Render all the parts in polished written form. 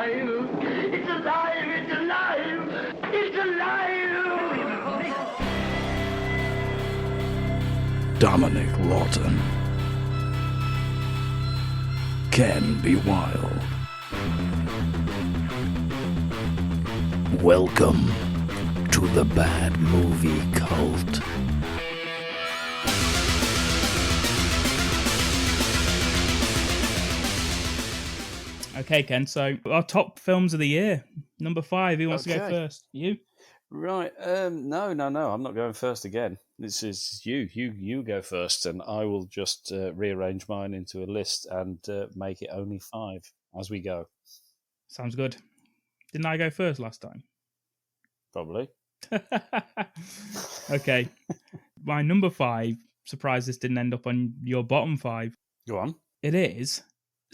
alive! It's alive! It's alive! It's alive! Dominic Lawton can be wild. Welcome to the Bad Movie Cult. Okay, Ken, so our top films of the year. Number 5, who wants to go first? You? Right. No. I'm not going first again. This is you. You go first, and I will just rearrange mine into a list and make it only 5 as we go. Sounds good. Didn't I go first last time? Probably. Okay. My number 5, surprised this didn't end up on your bottom 5. Go on. It is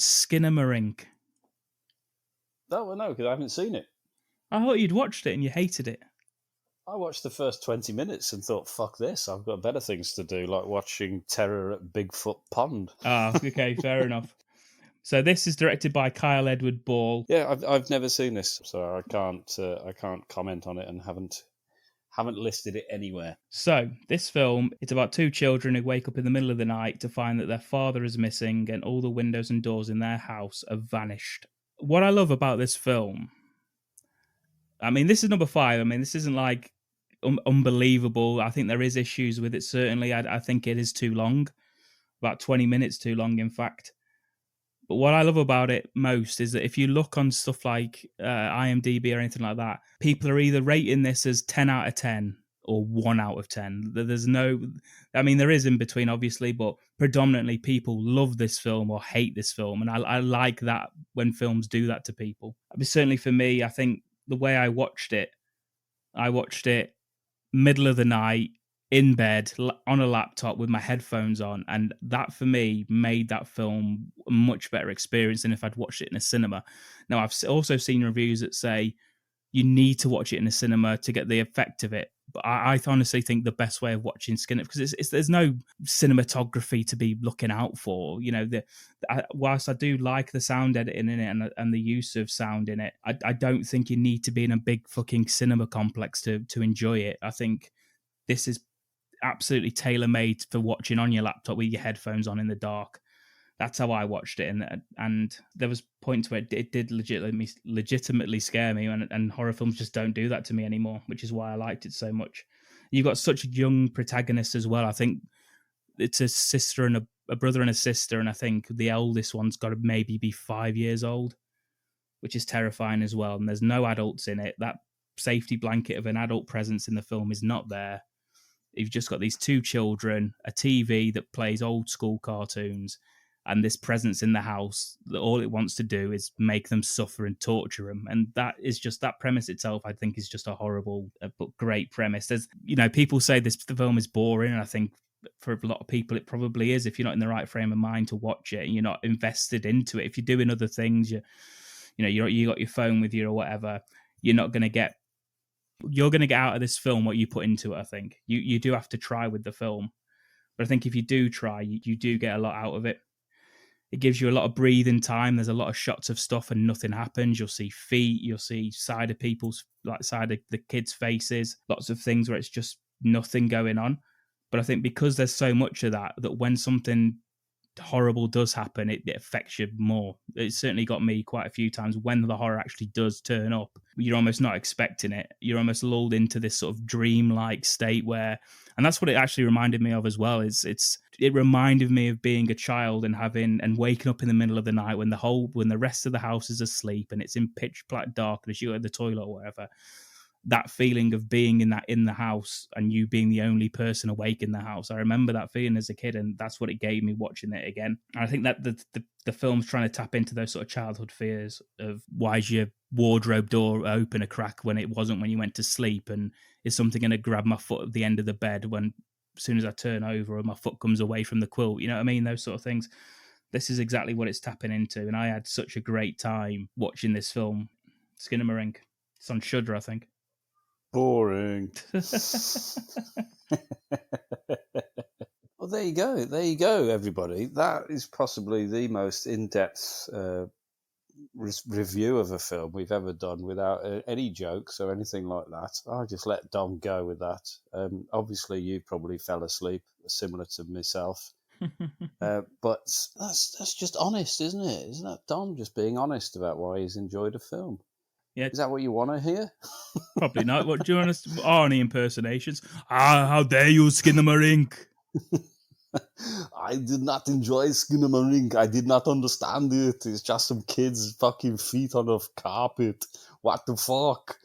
Skinamarink. Oh, well, no, because I haven't seen it. I thought you'd watched it and you hated it. I watched the first 20 minutes and thought, fuck this, I've got better things to do, like watching Terror at Bigfoot Pond. Ah, okay, fair enough. So this is directed by Kyle Edward Ball. Yeah, I've never seen this, so I can't comment on it and haven't listed it anywhere. So this film, it's about 2 children who wake up in the middle of the night to find that their father is missing and all the windows and doors in their house have vanished. What I love about this film, I mean, this is number 5. I mean, this isn't like unbelievable. I think there is issues with it, certainly. I think it is too long, about 20 minutes too long, in fact. But what I love about it most is that if you look on stuff like IMDb or anything like that, people are either rating this as 10 out of 10 or 1 out of 10. There's no, I mean, there is in between, obviously, but predominantly people love this film or hate this film. And I like that when films do that to people. I mean, certainly for me, I think the way I watched it middle of the night, in bed, on a laptop with my headphones on. And that, for me, made that film a much better experience than if I'd watched it in a cinema. Now, I've also seen reviews that say you need to watch it in a cinema to get the effect of it. But I honestly think the best way of watching Skinner, because there's no cinematography to be looking out for. You know, whilst I do like the sound editing in it and the use of sound in it, I don't think you need to be in a big fucking cinema complex to enjoy it. I think this is absolutely tailor-made for watching on your laptop with your headphones on in the dark. That's how I watched it, and there was points where it did legitimately scare me, and horror films just don't do that to me anymore, which is why I liked it so much. You've got such young protagonists as well. I think it's a sister and a brother and a sister, and I think the eldest one's got to maybe be 5 years old, which is terrifying as well. And there's no adults in it. That safety blanket of an adult presence in the film is not there. You've just got these 2 children, a TV that plays old school cartoons, and this presence in the house that all it wants to do is make them suffer and torture them. And that is just, that premise itself, I think, is just a horrible but great premise. There's, you know, people say the film is boring, and I think for a lot of people it probably is if you're not in the right frame of mind to watch it and you're not invested into it. If you're doing other things, you got your phone with you or whatever, you're going to get out of this film what you put into it. I think you do have to try with the film, but I think if you do try, you do get a lot out of it. It gives you a lot of breathing time. There's a lot of shots of stuff and nothing happens. You'll see feet, you'll see side of the kids' faces, lots of things where it's just nothing going on. But I think because there's so much of that when something horrible does happen, it affects you more. It certainly got me quite a few times when the horror actually does turn up. You're almost not expecting it. You're almost lulled into this sort of dreamlike state where, and that's what it actually reminded me of as well. It reminded me of being a child and waking up in the middle of the night when the rest of the house is asleep and it's in pitch black darkness. You go to the toilet or whatever. That feeling of being in the house and you being the only person awake in the house. I remember that feeling as a kid, and that's what it gave me watching it again. And I think that the film's trying to tap into those sort of childhood fears of why is your wardrobe door open a crack when it wasn't when you went to sleep, and is something going to grab my foot at the end of the bed when as soon as I turn over or my foot comes away from the quilt, you know what I mean? Those sort of things. This is exactly what it's tapping into, and I had such a great time watching this film. Skinamarink. It's on Shudder, I think. Boring. Well, there you go. There you go, everybody. That is possibly the most in-depth review of a film we've ever done without any jokes or anything like that. I just let Dom go with that. Obviously, you probably fell asleep, similar to myself. But that's just honest, isn't it? Isn't that Dom just being honest about why he's enjoyed a film? Yeah. Is that what you want to hear? Probably not. What do you want to Arnie impersonations? How dare you, Skinamarink? I did not enjoy Skinamarink. I did not understand it. It's just some kids' fucking feet on a carpet. What the fuck?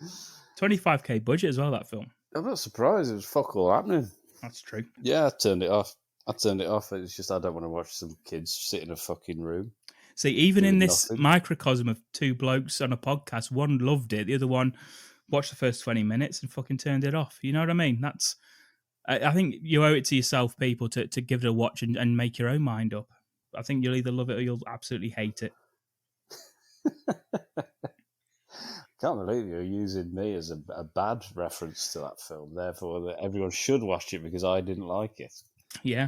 25k budget as well, that film. I'm not surprised. It was fuck all happening. That's true. Yeah, I turned it off. It's just I don't want to watch some kids sit in a fucking room. See, even in this nothing. microcosm of two blokes on a podcast, one loved it, the other one watched the first 20 minutes and fucking turned it off. You know what I mean? I think you owe it to yourself, people, to give it a watch and make your own mind up. I think you'll either love it or you'll absolutely hate it. Can't believe you're using me as a bad reference to that film. Therefore, that everyone should watch it because I didn't like it. Yeah,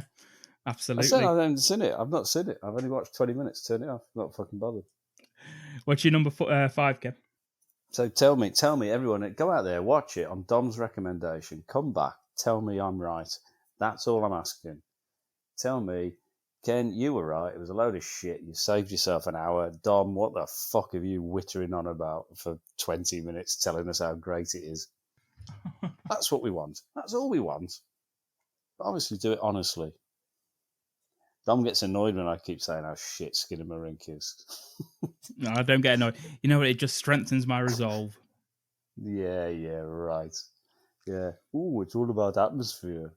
absolutely. I said I haven't seen it. I've not seen it. I've only watched 20 minutes. Turn it off. Not fucking bothered. What's your number 5, Kev? So tell me, everyone, go out there, watch it on Dom's recommendation. Come back, tell me I'm right. That's all I'm asking. Tell me, Ken, you were right. It was a load of shit. You saved yourself an hour. Dom, what the fuck are you wittering on about for 20 minutes telling us how great it is? That's what we want. That's all we want. But obviously, do it honestly. Dom gets annoyed when I keep saying how shit Skinamarink is. No, I don't get annoyed. You know what? It just strengthens my resolve. Yeah, right. Yeah. Ooh, it's all about atmosphere.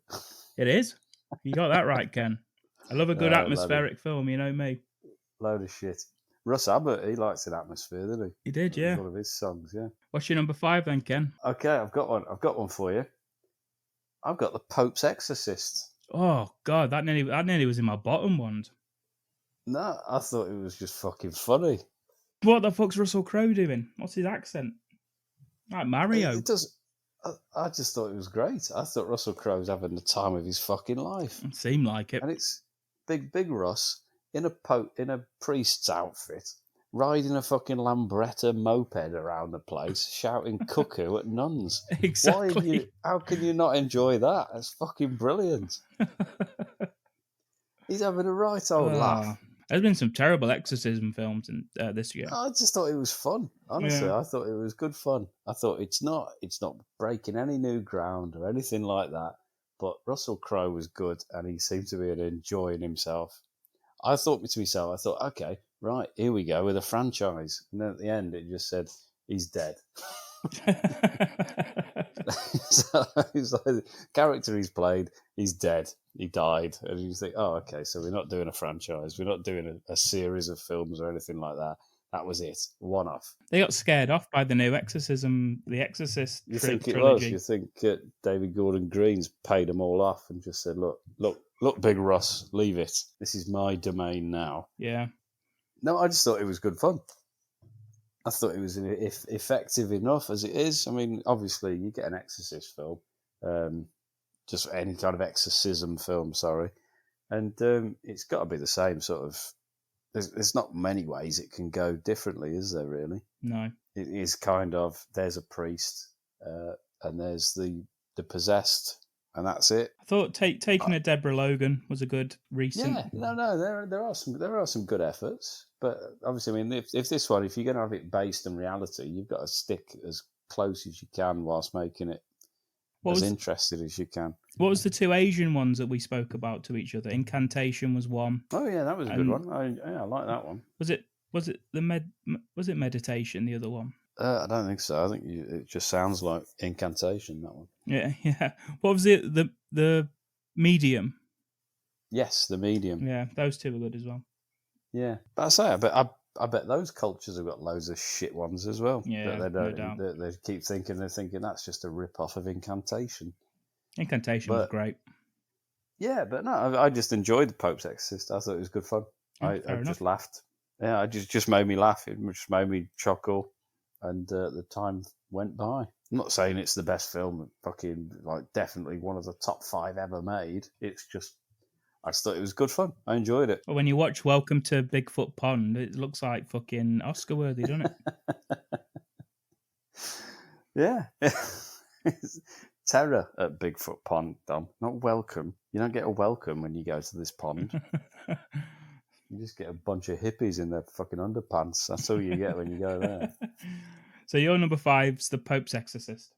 It is. You got that right, Ken. I love a good atmospheric film, you know me. Load of shit. Russ Abbott, he likes an atmosphere, doesn't he? He did, yeah. One of his songs, yeah. What's your number 5 then, Ken? Okay, I've got one for you. I've got The Pope's Exorcist. Oh, God, that nearly was in my bottom one. No, I thought it was just fucking funny. What the fuck's Russell Crowe doing? What's his accent? Like Mario. It does. I just thought it was great. I thought Russell Crowe's having the time of his fucking life. It seemed like it. And it's big Russ in a priest's outfit, riding a fucking Lambretta moped around the place, shouting cuckoo at nuns. Exactly. How can you not enjoy that? That's fucking brilliant. He's having a right old laugh. There's been some terrible exorcism films this year. I just thought it was fun. Honestly, Yeah. I thought it was good fun. I thought it's not breaking any new ground or anything like that. But Russell Crowe was good, and he seemed to be enjoying himself. I thought to myself, okay, right, here we go with a franchise. And then at the end, it just said, he's dead. So he's like, the character he's played, he's dead. He died. And you think, oh, okay, so we're not doing a franchise. We're not doing a series of films or anything like that. That was it. One off. They got scared off by the new Exorcism, the Exorcist You think it trilogy. was? You think David Gordon Green's paid them all off and just said, look, Big Russ, leave it. This is my domain now. Yeah. No, I just thought it was good fun. I thought it was effective enough as it is. I mean, obviously, you get an Exorcist film, just any kind of exorcism film, sorry, and it's got to be the same sort of. There's not many ways it can go differently, is there, really? No. It is kind of, there's a priest, and there's the possessed, and that's it. I thought taking a Deborah Logan was a good recent. Yeah, no, there are some good efforts, but obviously, I mean, if this one, if you're going to have it based on reality, you've got to stick as close as you can whilst making it interested as you can. What was the two Asian ones that we spoke about to each other? Incantation was one. Oh yeah, that was a good one. I like that one. Was it Meditation? The other one? I don't think so. I think it just sounds like Incantation. That one. Yeah. What was it? The Medium. Yes, The Medium. Yeah, those two were good as well. Yeah, but I bet those cultures have got loads of shit ones as well. Yeah, they don't. No doubt. They keep thinking that's just a rip off of Incantation. Incantation was great. Yeah, but no, I just enjoyed The Pope's Exorcist. I thought it was good fun. I just laughed. Yeah, it just made me laugh. It just made me chuckle, and the time went by. I'm not saying it's the best film, fucking like definitely one of the top 5 ever made. It's just I just thought it was good fun. I enjoyed it. But when you watch Welcome to Bigfoot Pond, it looks like fucking Oscar worthy, doesn't it? Yeah. Terror at Bigfoot Pond, Dom. Not welcome. You don't get a welcome when you go to this pond. You just get a bunch of hippies in their fucking underpants. That's all you get when you go there. So your number 5's The Pope's Exorcist.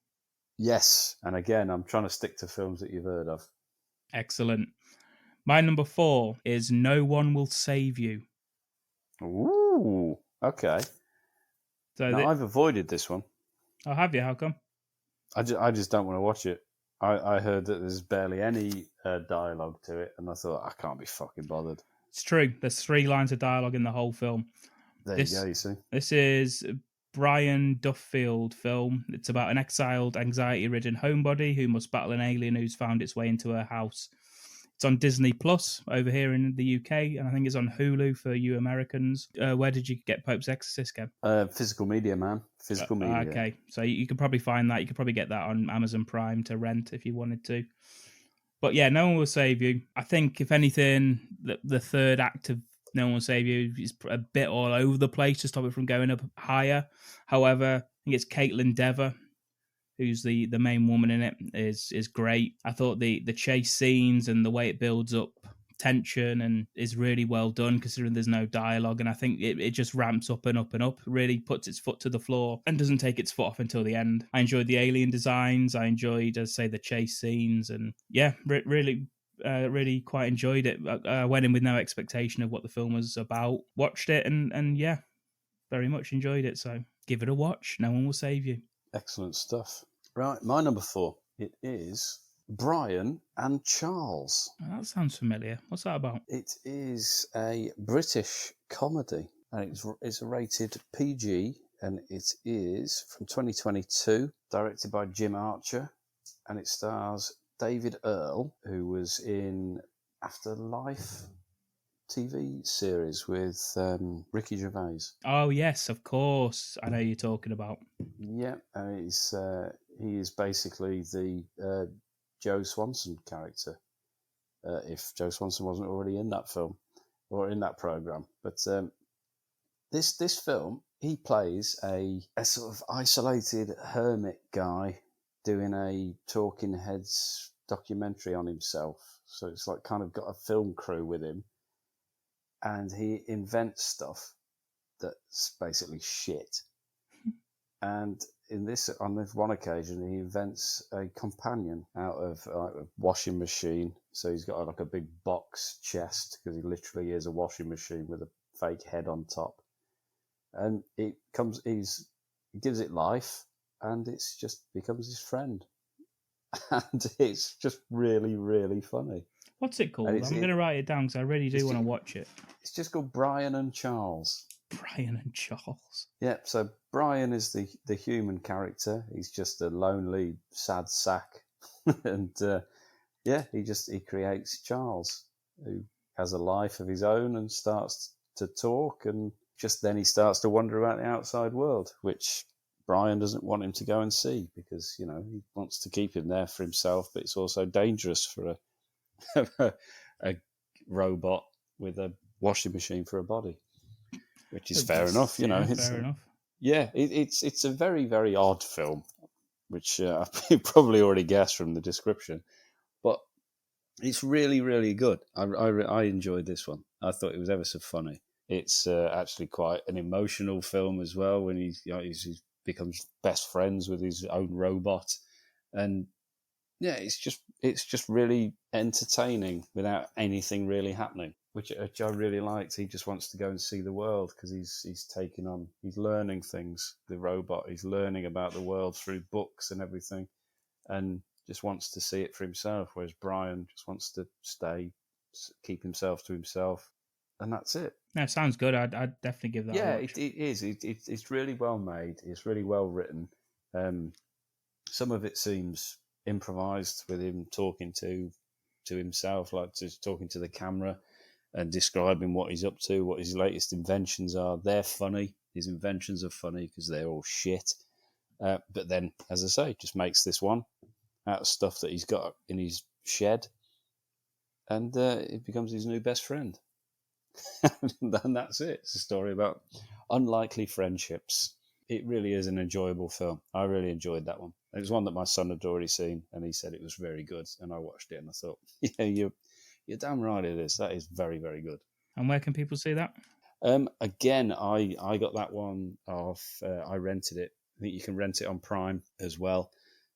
Yes. And again, I'm trying to stick to films that you've heard of. Excellent. My number 4 is No One Will Save You. Ooh. Okay. So now, I've avoided this one. Oh, have you? How come? I just don't want to watch it. I heard that there's barely any dialogue to it, and I thought, I can't be fucking bothered. It's true. There's 3 lines of dialogue in the whole film. There you go, you see. This is Brian Duffield film. It's about an exiled, anxiety-ridden homebody who must battle an alien who's found its way into her house. It's on Disney Plus over here in the UK, and I think it's on Hulu for you Americans. Where did you get Pope's Exorcist, Kev? Physical media, man. Physical media. Okay, so you could probably find that. You could probably get that on Amazon Prime to rent if you wanted to. But yeah, No One Will Save You. I think, if anything, the third act of No One Will Save You is a bit all over the place to stop it from going up higher. However, I think it's Caitlin Dever, who's the main woman in it, is great. I thought the chase scenes and the way it builds up tension and is really well done, considering there's no dialogue, and I think it just ramps up and up and up, really puts its foot to the floor and doesn't take its foot off until the end. I enjoyed the alien designs. I enjoyed, as I say, the chase scenes, and yeah, really quite enjoyed it. I went in with no expectation of what the film was about, watched it, and yeah, very much enjoyed it. So give it a watch. No One Will Save You. Excellent stuff. Right, my number 4. It is Brian and Charles. Oh, that sounds familiar. What's that about? It is a British comedy, and it's rated PG, and it is from 2022, directed by Jim Archer, and it stars David Earl, who was in Afterlife TV series with Ricky Gervais. Oh yes, of course. I know you're talking about. Yeah, and he is basically the Joe Swanson character. If Joe Swanson wasn't already in that film or in that program, but this film, he plays a sort of isolated hermit guy doing a Talking Heads documentary on himself. So it's like kind of got a film crew with him, and he invents stuff that's basically shit. And on this one occasion, he invents a companion out of a washing machine. So he's got like a big box chest, because he literally is a washing machine with a fake head on top. And he gives it life, and it's just becomes his friend. And it's just really, really funny. What's it called? I'm going to write it down because I really do want to watch it. It's just called Brian and Charles. Brian and Charles. Yeah, so Brian is the human character. He's just a lonely, sad sack. And he creates Charles, who has a life of his own and starts to talk, and just then he starts to wonder about the outside world, which Brian doesn't want him to go and see, because, he wants to keep him there for himself, but it's also dangerous for a robot with a washing machine for a body, which is fair enough, Fair enough. Yeah, it's a very, very odd film, which you probably already guessed from the description, but it's really, really good. I enjoyed this one. I thought it was ever so funny. It's actually quite an emotional film as well, when he becomes best friends with his own robot, and yeah, it's just really entertaining without anything really happening, which I really liked. He just wants to go and see the world, because he's learning things. The robot, he's learning about the world through books and everything, and just wants to see it for himself. Whereas Brian just wants to keep himself to himself, and that's it. No, sounds good. I'd definitely give that a watch. It is. It's really well made. It's really well written. Some of it seems improvised, with him talking to himself, like just talking to the camera and describing what he's up to, what his latest inventions are. They're funny. His inventions are funny because they're all shit. But then, as I say, just makes this one out of stuff that he's got in his shed, and it becomes his new best friend. And that's it. It's a story about unlikely friendships. It really is an enjoyable film. I really enjoyed that one. It was one that my son had already seen, and he said it was very good. And I watched it, and I thought, yeah, you're damn right it is. That is very, very good. And where can people see that? Again, I got that one off. I rented it. I think you can rent it on Prime as well.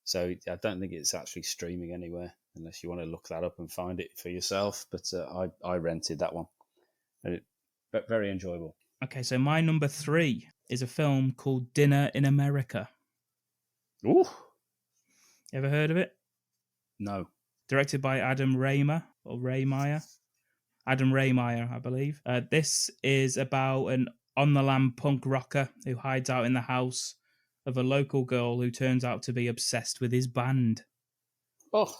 So I don't think it's actually streaming anywhere, unless you want to look that up and find it for yourself. But I rented that one. But very enjoyable. Okay, so my number 3 is a film called Dinner in America. Ooh. Ever heard of it? No. Directed by Adam Raymer, or Raymeyer. Adam Raymeyer, I believe. This is about an on-the-lam punk rocker who hides out in the house of a local girl who turns out to be obsessed with his band. Oh.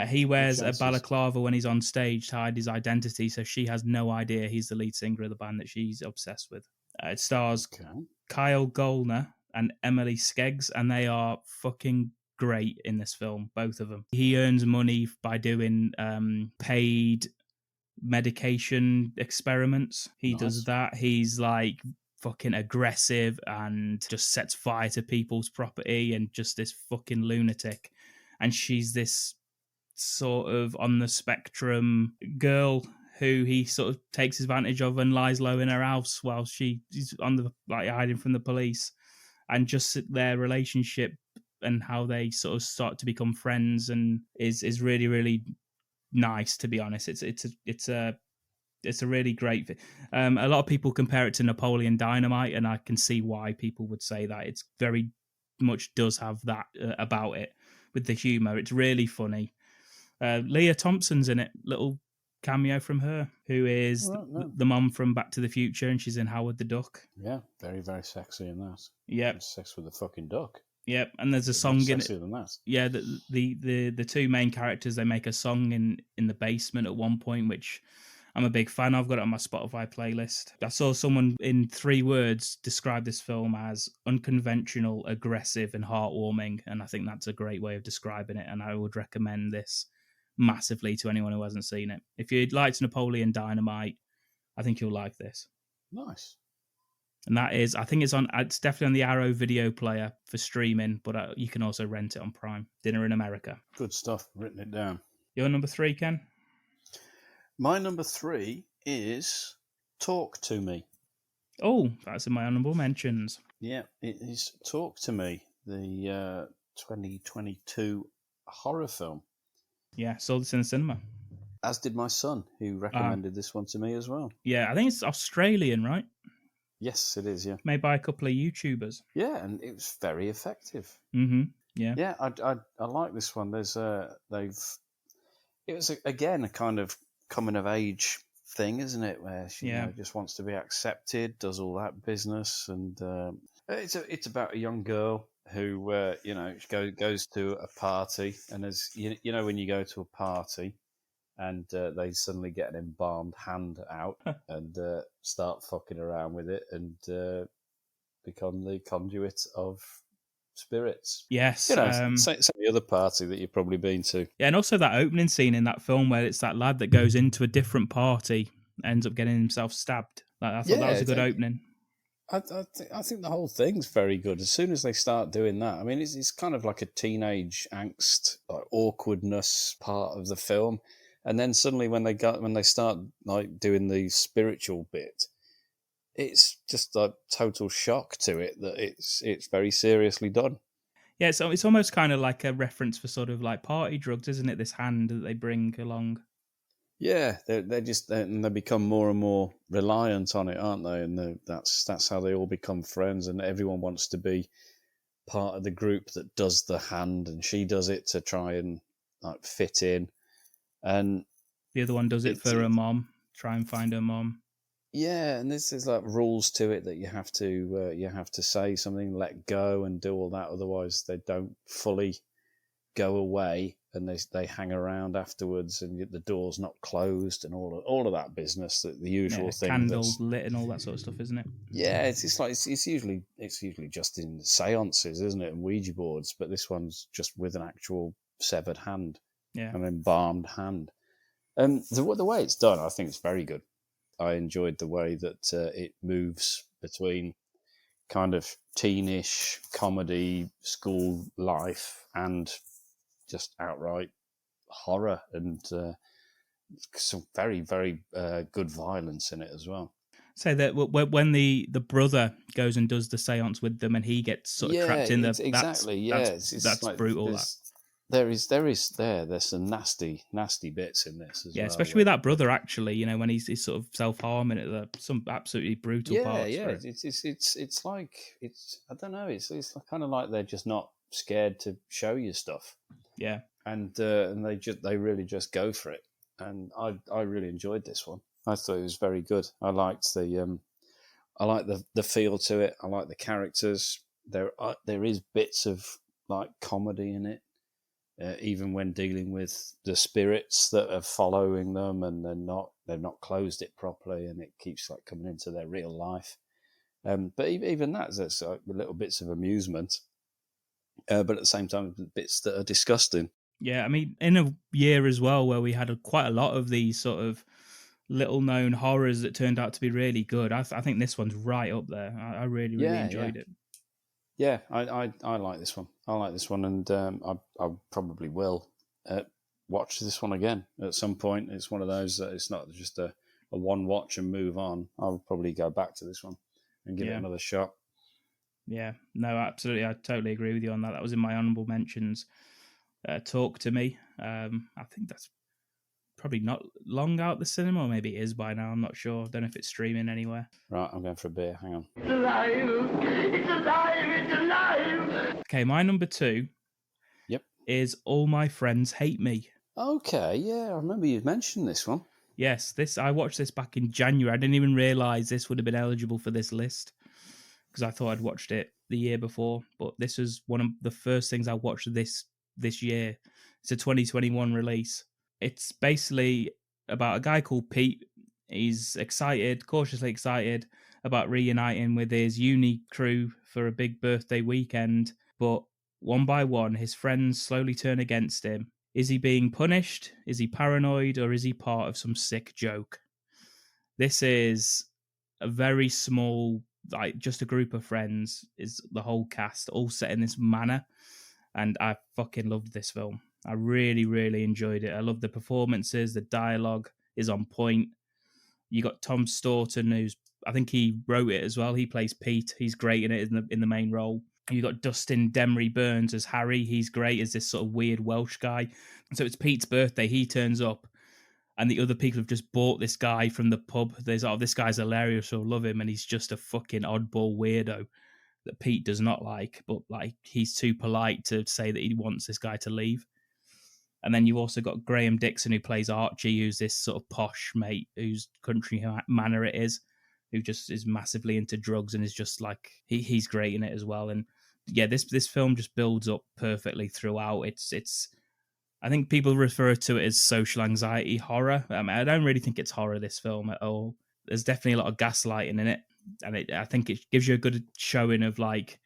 He wears a balaclava when he's on stage to hide his identity, so she has no idea he's the lead singer of the band that she's obsessed with. It stars Kyle Gollner and Emily Skeggs, and they are fucking great in this film, both of them. He earns money by doing paid medication experiments. He does that. He's like fucking aggressive and just sets fire to people's property and just this fucking lunatic. And she's this sort of on the spectrum girl who he sort of takes advantage of and lies low in her house while she's on the hiding from the police. And just their relationship and how they sort of start to become friends and is really, really nice, to be honest. It's a really great a lot of people compare it to Napoleon Dynamite, and I can see why people would say that. It's very much does have that about it with the humor. It's really funny. Leah Thompson's in it, little cameo from her, who is the mom from Back to the Future, and she's in Howard the Duck. Yeah, very, very sexy in that. Yeah, sex with the fucking duck. Yep, and there's a song in it. Than that. Yeah, the two main characters, they make a song in the basement at one point, which I'm a big fan of. I've got it on my Spotify playlist. I saw someone in 3 words describe this film as unconventional, aggressive, and heartwarming, and I think that's a great way of describing it, and I would recommend this massively to anyone who hasn't seen it. If you liked Napoleon Dynamite, I think you'll like this. Nice. And that is, I think it's definitely on the Arrow video player for streaming, but you can also rent it on Prime. Dinner in America. Good stuff. Written it down. Your number 3, Ken? My number 3 is Talk to Me. Oh, that's in my honourable mentions. Yeah, it is Talk to Me, the 2022 horror film. Yeah, saw this in the cinema. As did my son, who recommended this one to me as well. Yeah, I think it's Australian, right? Yes, it is, yeah. Made by a couple of YouTubers. Yeah, and it was very effective. Mm-hmm. Yeah. Yeah, I like this one. It was again a kind of coming of age thing, isn't it? Where she just wants to be accepted, does all that business, and it's about a young girl who goes to a party, and as you know when you go to a party and they suddenly get an embalmed hand out and start fucking around with it and become the conduit of spirits. Yes. Say the other party that you've probably been to. Yeah, and also that opening scene in that film where it's that lad that goes into a different party, ends up getting himself stabbed. I thought that was a good opening. I think the whole thing's very good. As soon as they start doing that, I mean, it's kind of like a teenage angst, like awkwardness part of the film. And then suddenly when they start like doing the spiritual bit, it's just a total shock to it that it's very seriously done. Yeah, so it's almost kind of like a reference for sort of like party drugs, isn't it? This hand that they bring along. Yeah, they become more and more reliant on it, aren't they? And that's how they all become friends, and everyone wants to be part of the group that does the hand, and she does it to try and like fit in. And the other one does it for her mom, try and find her mom. Yeah, and there's like rules to it that you have to say something, let go, and do all that. Otherwise, they don't fully go away, and they hang around afterwards, and the door's not closed, and all of that business. The usual thing. Candles lit and all that sort of stuff, isn't it? Yeah, it's usually just in seances, isn't it, and Ouija boards. But this one's just with an actual severed hand. Yeah. An embalmed hand. The way it's done, I think it's very good. I enjoyed the way that it moves between kind of teenish comedy, school life, and just outright horror, and some very, very good violence in it as well. Say that when the brother goes and does the seance with them, and he gets sort of trapped in the exactly. That's like brutal. There's some nasty bits in this as well. Especially with that brother. Actually, when he's sort of self-harming it, some absolutely brutal parts. Yeah. It's like I don't know. It's kind of like they're just not scared to show you stuff. Yeah, and they really just go for it. And I really enjoyed this one. I thought it was very good. I liked the feel to it. I like the characters. There is bits of like comedy in it. Even when dealing with the spirits that are following them, and they've not closed it properly, and it keeps like coming into their real life. But even that's like little bits of amusement, but at the same time, bits that are disgusting. yeah. I mean, in a year as well where we had quite a lot of these sort of little known horrors that turned out to be really good. I think this one's right up there. I really enjoyed it. Yeah, I like this one. I like this one, and I probably will watch this one again at some point. It's one of those that it's not just a one watch and move on. I'll probably go back to this one and give it another shot. Yeah, no, absolutely. I totally agree with you on that. That was in my honourable mentions. Talk to Me. I think that's probably not long out the cinema, or maybe it is by now. I'm not sure. Don't know if it's streaming anywhere. Right, I'm going for a beer. Hang on. It's alive! It's alive! It's alive! Okay, my number 2 is All My Friends Hate Me. Okay, yeah, I remember you mentioned this one. Yes, I watched this back in January. I didn't even realise this would have been eligible for this list because I thought I'd watched it the year before. But this was one of the first things I watched this year. It's a 2021 release. It's basically about a guy called Pete. He's cautiously excited about reuniting with his uni crew for a big birthday weekend. But one by one, his friends slowly turn against him. Is he being punished? Is he paranoid? Or is he part of some sick joke? This is a very small, like just a group of friends, is the whole cast, all set in this manner. And I fucking loved this film. I really, really enjoyed it. I love the performances. The dialogue is on point. You got Tom Staunton, I think he wrote it as well. He plays Pete. He's great in it in the main role. You got Dustin Demery Burns as Harry. He's great as this sort of weird Welsh guy. So it's Pete's birthday. He turns up, and the other people have just bought this guy from the pub. There's this guy's hilarious, so love him, and he's just a fucking oddball weirdo that Pete does not like, but like he's too polite to say that he wants this guy to leave. And then you've also got Graham Dixon, who plays Archie, who's this sort of posh mate whose country manner it is, who just is massively into drugs and is just like he's great in it as well. And yeah, this film just builds up perfectly throughout. It's I think people refer to it as social anxiety horror. I mean, I don't really think it's horror, this film, at all. There's definitely a lot of gaslighting in it, and I think it gives you a good showing of like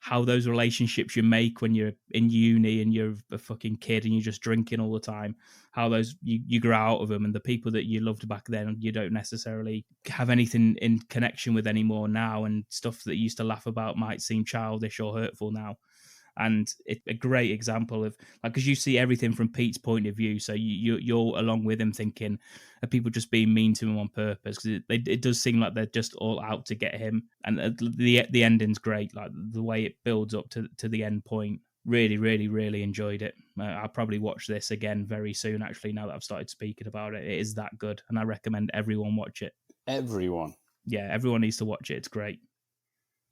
how those relationships you make when you're in uni and you're a fucking kid and you're just drinking all the time, how those you grow out of them, and the people that you loved back then you don't necessarily have anything in connection with anymore now, and stuff that you used to laugh about might seem childish or hurtful now. And it's a great example of like, because you see everything from Pete's point of view, so you're along with him thinking, are people just being mean to him on purpose? Because it does seem like they're just all out to get him. And the ending's great, like the way it builds up to the end point. Really, really, really enjoyed it. I'll probably watch this again very soon, actually, now that I've started speaking about it. It is that good, and I recommend everyone watch it. Everyone? Yeah, everyone needs to watch it. It's great.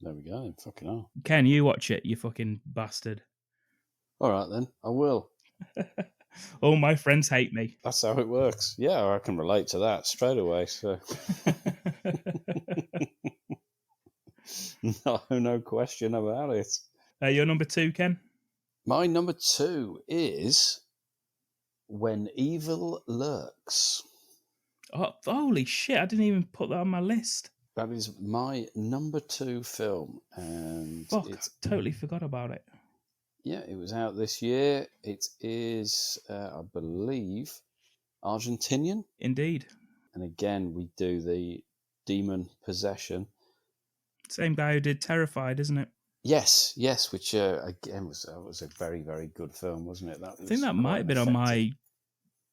There we go. Fucking hell. Ken, you watch it, you fucking bastard. All right, then. I will. All my friends hate me. That's how it works. Yeah, I can relate to that straight away. So, no question about it. Your number 2, Ken? My number 2 is When Evil Lurks. Oh, holy shit! I didn't even put that on my list. That is my number 2 film, and I totally forgot about it. Yeah, it was out this year. It is, I believe, Argentinian. Indeed. And again, we do the demon possession. Same guy who did Terrified, isn't it? Yes, which again was a very, very good film, wasn't it? I think that might have been on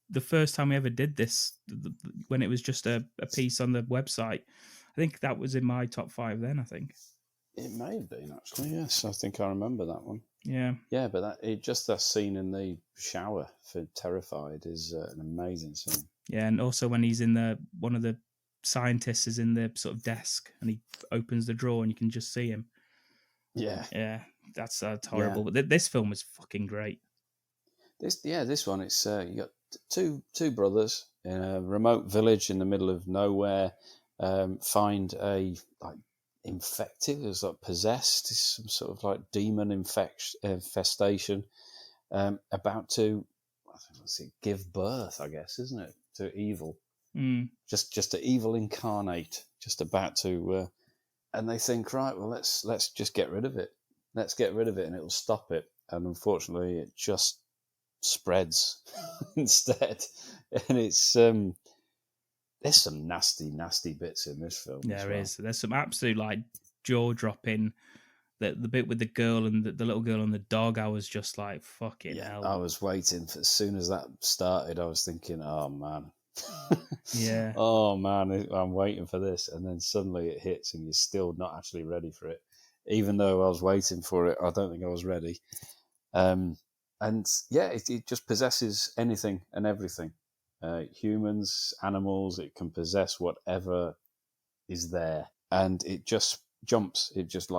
the first time we ever did this, when it was just a piece on the website. I think that was in my top 5 then, I think. It may have been, actually, yes. I think I remember that one. Yeah. Yeah, but that scene in the shower for Terrified is an amazing scene. Yeah, and also when he's in one of the scientists is in the sort of desk and he opens the drawer and you can just see him. Yeah. Yeah, that's horrible. But this film was fucking great. This one, it's you got two brothers in a remote village in the middle of nowhere, find a infected, it's like possessed, it's some sort of like demon infestation, about to give birth, I guess, isn't it, to evil? Just to evil incarnate, just about to, and they think, right, well, let's just get rid of it. Let's get rid of it, and it'll stop it. And unfortunately, it just spreads instead. And it's there's some nasty bits in this film. Yeah, there is. There's some absolute like jaw dropping. The bit with the girl and the little girl and the dog, I was just like, fucking hell. I was waiting for, as soon as that started, I was thinking, oh man. Yeah. Oh man, I'm waiting for this. And then suddenly it hits and you're still not actually ready for it. Even though I was waiting for it, I don't think I was ready. And yeah, it just possesses anything and everything. Humans, animals, it can possess whatever is there. And it just jumps. It just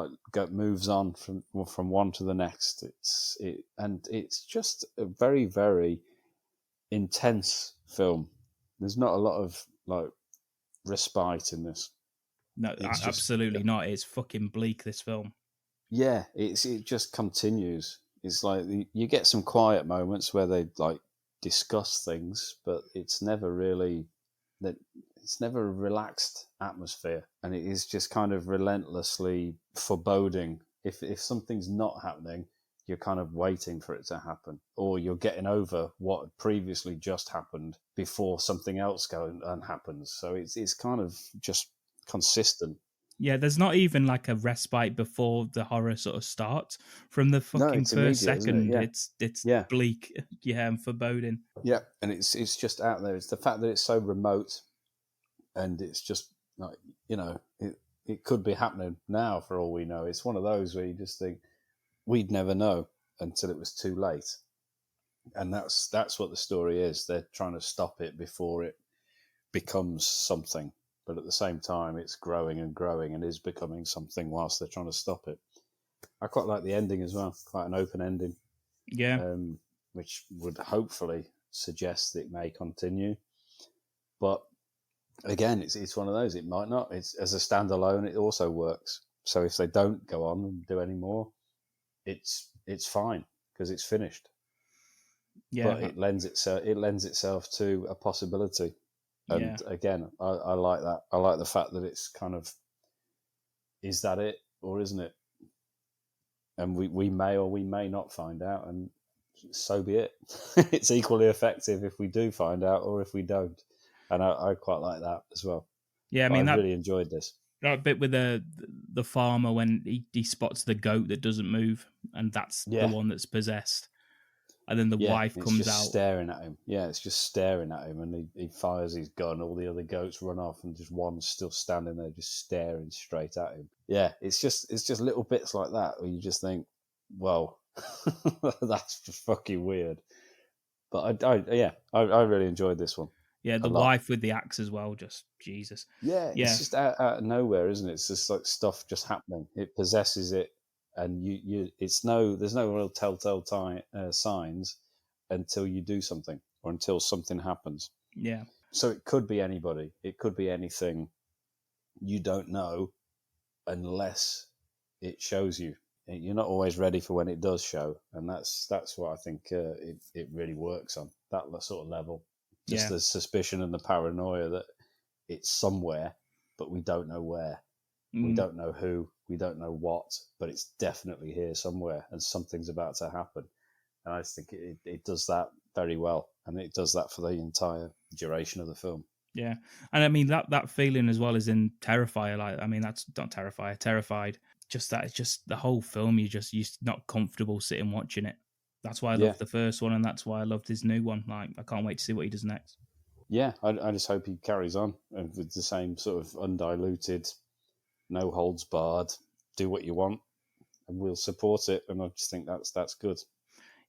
moves on from one to the next. It's just a very, very intense film. There's not a lot of respite in this. No, absolutely not. It's fucking bleak, this film. Yeah, it just continues. It's like you get some quiet moments where they discuss things, but it's never really that. It's never a relaxed atmosphere, and it is just kind of relentlessly foreboding. If something's not happening, you're kind of waiting for it to happen, or you're getting over what previously just happened before something else goes and happens. So it's kind of just consistent. Yeah, there's not even like a respite before the horror sort of starts. From the fucking first second, it's bleak, and foreboding. Yeah, and it's just out there. It's the fact that it's so remote, and it's just it could be happening now for all we know. It's one of those where you just think we'd never know until it was too late, and that's what the story is. They're trying to stop it before it becomes something. But at the same time, it's growing and growing and is becoming something whilst they're trying to stop it. I quite like the ending as well, quite an open ending. Yeah. Which would hopefully suggest that it may continue. But again, it's one of those, it might not. It's as a standalone, it also works. So if they don't go on and do any more, it's fine because it's finished. Yeah. But it lends itself to a possibility. And again, I like that. I like the fact that it's kind of, is that it or isn't it? And we may or we may not find out, and so be it. It's equally effective if we do find out or if we don't. And I quite like that as well. Yeah, I mean, I really enjoyed this. That bit with the farmer when he spots the goat that doesn't move, and that's the one that's possessed. And then the wife comes out staring at him. Yeah, it's just staring at him, and he fires his gun. All the other goats run off, and just one's still standing there, just staring straight at him. Yeah, it's just little bits like that where you just think, "Well, that's just fucking weird." But I really enjoyed this one. Yeah, the wife with the axe as well. Just Jesus. Yeah, it's just out of nowhere, isn't it? It's just like stuff just happening. It possesses it. And there's no real telltale signs until you do something or until something happens. Yeah. So it could be anybody. It could be anything. You don't know unless it shows you. You're not always ready for when it does show, and that's what I think it really works on, that sort of level. Just the suspicion and the paranoia that it's somewhere, but we don't know where. We don't know who, we don't know what, but it's definitely here somewhere, and something's about to happen. And I just think it does that very well, and it does that for the entire duration of the film. Yeah, and I mean that feeling as well is in Terrifier. Like, I mean, that's not Terrifier, Terrified. Just that, it's just the whole film. You're not comfortable sitting watching it. That's why I love the first one, and that's why I loved his new one. Like, I can't wait to see what he does next. Yeah, I just hope he carries on with the same sort of undiluted, no holds barred, do what you want, and we'll support it. And I just think that's good.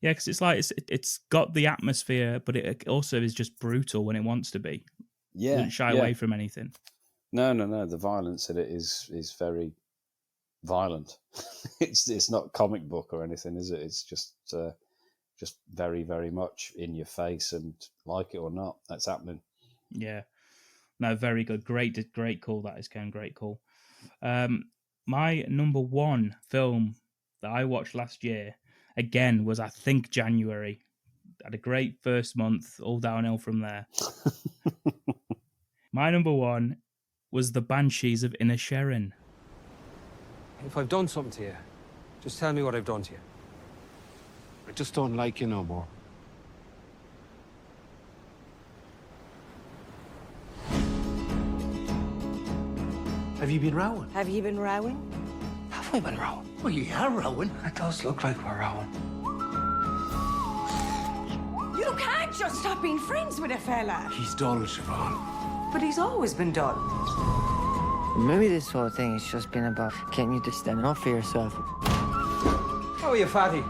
Yeah, because it's like it's got the atmosphere, but it also is just brutal when it wants to be. Yeah, it doesn't shy away from anything. No. The violence in it is very violent. It's not comic book or anything, is it? It's just very, very much in your face, and like it or not, that's happening. Yeah, no, very good, great call. That is Ken, great call. My number one film that I watched last year again was, I think, January. Had a great first month, all downhill from there. My number one was The Banshees of Inisherin. If I've done something to you, just tell me what I've done to you. I just don't like you no more. Have you been rowing? Have you been rowing? Have we been rowing? Well, you are rowing. It does look like we're rowing. You can't just stop being friends with a fella. He's dull, Siobhan. But he's always been dull. Maybe this whole thing has just been about getting you to stand up for yourself. How are you, fatty?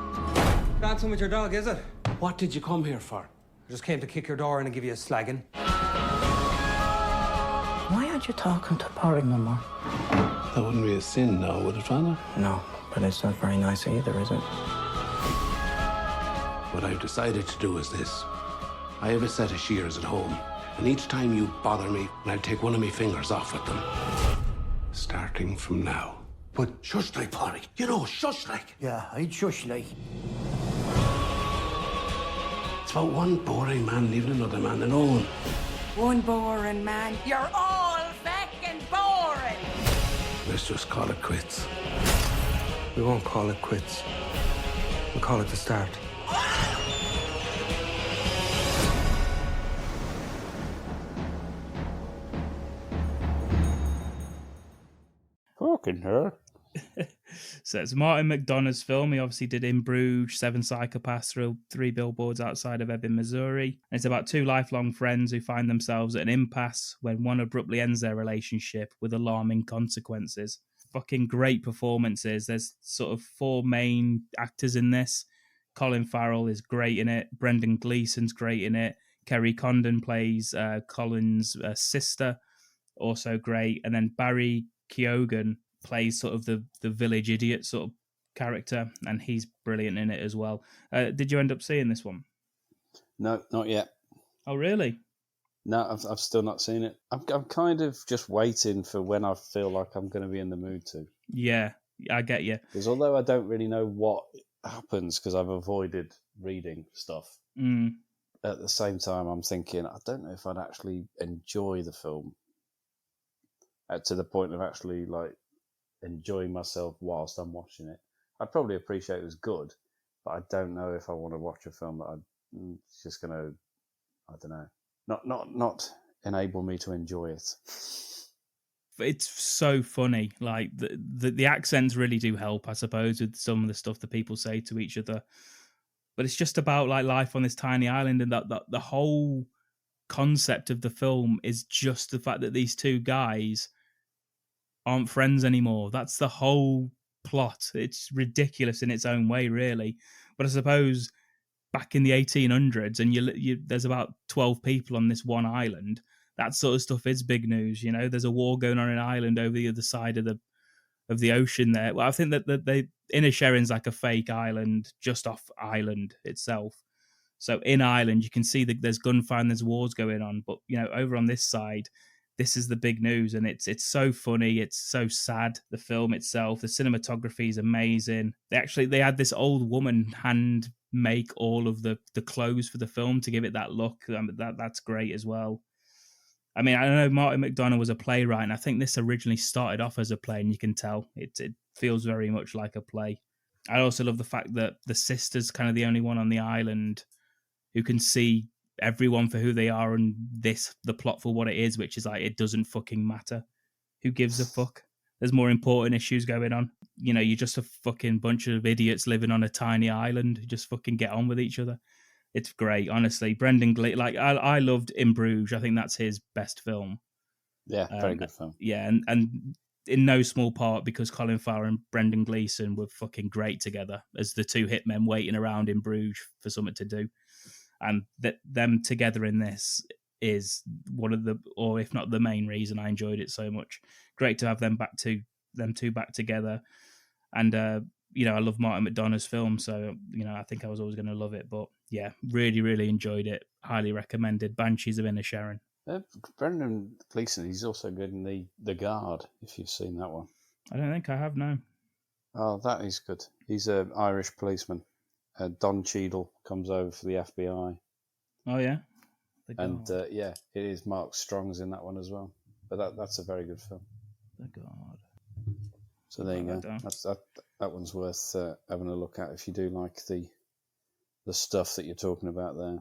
Dancing with your dog, is it? What did you come here for? I just came to kick your door in and give you a slagging. Why aren't you talking to Porrig no more? That wouldn't be a sin now, would it, Father? No, but it's not very nice either, is it? What I've decided to do is this. I have a set of shears at home, and each time you bother me, I'll take one of my fingers off with them. Starting from now. But shush like, Porrig. You know, shush like. Yeah, I'd shush like. It's about one boring man leaving another man alone. One boring man. You're all fucking boring. Let's just call it quits. We won't call it quits. We'll call it the start. Fucking her. So it's Martin McDonagh's film. He obviously did In Bruges, Seven Psychopaths, Three Billboards Outside of Ebbing, Missouri. And it's about two lifelong friends who find themselves at an impasse when one abruptly ends their relationship with alarming consequences. Fucking great performances. There's sort of four main actors in this. Colin Farrell is great in it. Brendan Gleeson's great in it. Kerry Condon plays Colin's sister, also great. And then Barry Keoghan plays sort of the village idiot sort of character, and he's brilliant in it as well. Did you end up seeing this one? No, not yet. Oh, really? No, I've still not seen it. I'm kind of just waiting for when I feel like I'm going to be in the mood to. Yeah, I get you. Because although I don't really know what happens, because I've avoided reading stuff, at the same time I'm thinking, I don't know if I'd actually enjoy the film to the point of actually like enjoying myself whilst I'm watching it. I'd probably appreciate it was good, but I don't know if I want to watch a film that it's just going to, I don't know, not enable me to enjoy it. It's so funny. Like the accents really do help, I suppose, with some of the stuff that people say to each other. But it's just about like life on this tiny island, and that the whole concept of the film is just the fact that these two guys aren't friends anymore. That's the whole plot. It's ridiculous in its own way, really. But I suppose back in the 1800s, and there's about 12 people on this one island, that sort of stuff is big news. You know, there's a war going on in Ireland over the other side of the ocean there. Well, I think that the Inisherin's like a fake island just off Ireland itself. So in Ireland, you can see that there's gunfire and there's wars going on. But, you know, over on this side, this is the big news, and it's so funny. It's so sad. The film itself, the cinematography is amazing. They had this old woman hand make all of the clothes for the film to give it that look. That's great as well. I mean, I know Martin McDonagh was a playwright, and I think this originally started off as a play, and you can tell it feels very much like a play. I also love the fact that the sister's kind of the only one on the island who can see everyone for who they are and the plot for what it is, which is like, it doesn't fucking matter. Who gives a fuck? There's more important issues going on. You know, you're just a fucking bunch of idiots living on a tiny island who just fucking get on with each other. It's great, honestly. Brendan Gleeson, like, I loved In Bruges. I think that's his best film. Yeah, very good film. Yeah, and in no small part because Colin Farrell and Brendan Gleeson were fucking great together as the two hitmen waiting around in Bruges for something to do. And them together in this is one of the, or if not the main reason I enjoyed it so much. Great to have them two back together. And you know, I love Martin McDonagh's film, so you know, I think I was always going to love it. But yeah, really, really enjoyed it. Highly recommended. Banshees of Inisherin. Brendan Gleeson, he's also good in the Guard, if you've seen that one. I don't think I have, no. Oh, that is good. He's an Irish policeman. Don Cheadle comes over for the FBI. Oh, yeah? And yeah, it is Mark Strong's in that one as well. But that's a very good film. The God. So there you go. That one's worth having a look at if you do like the stuff that you're talking about there.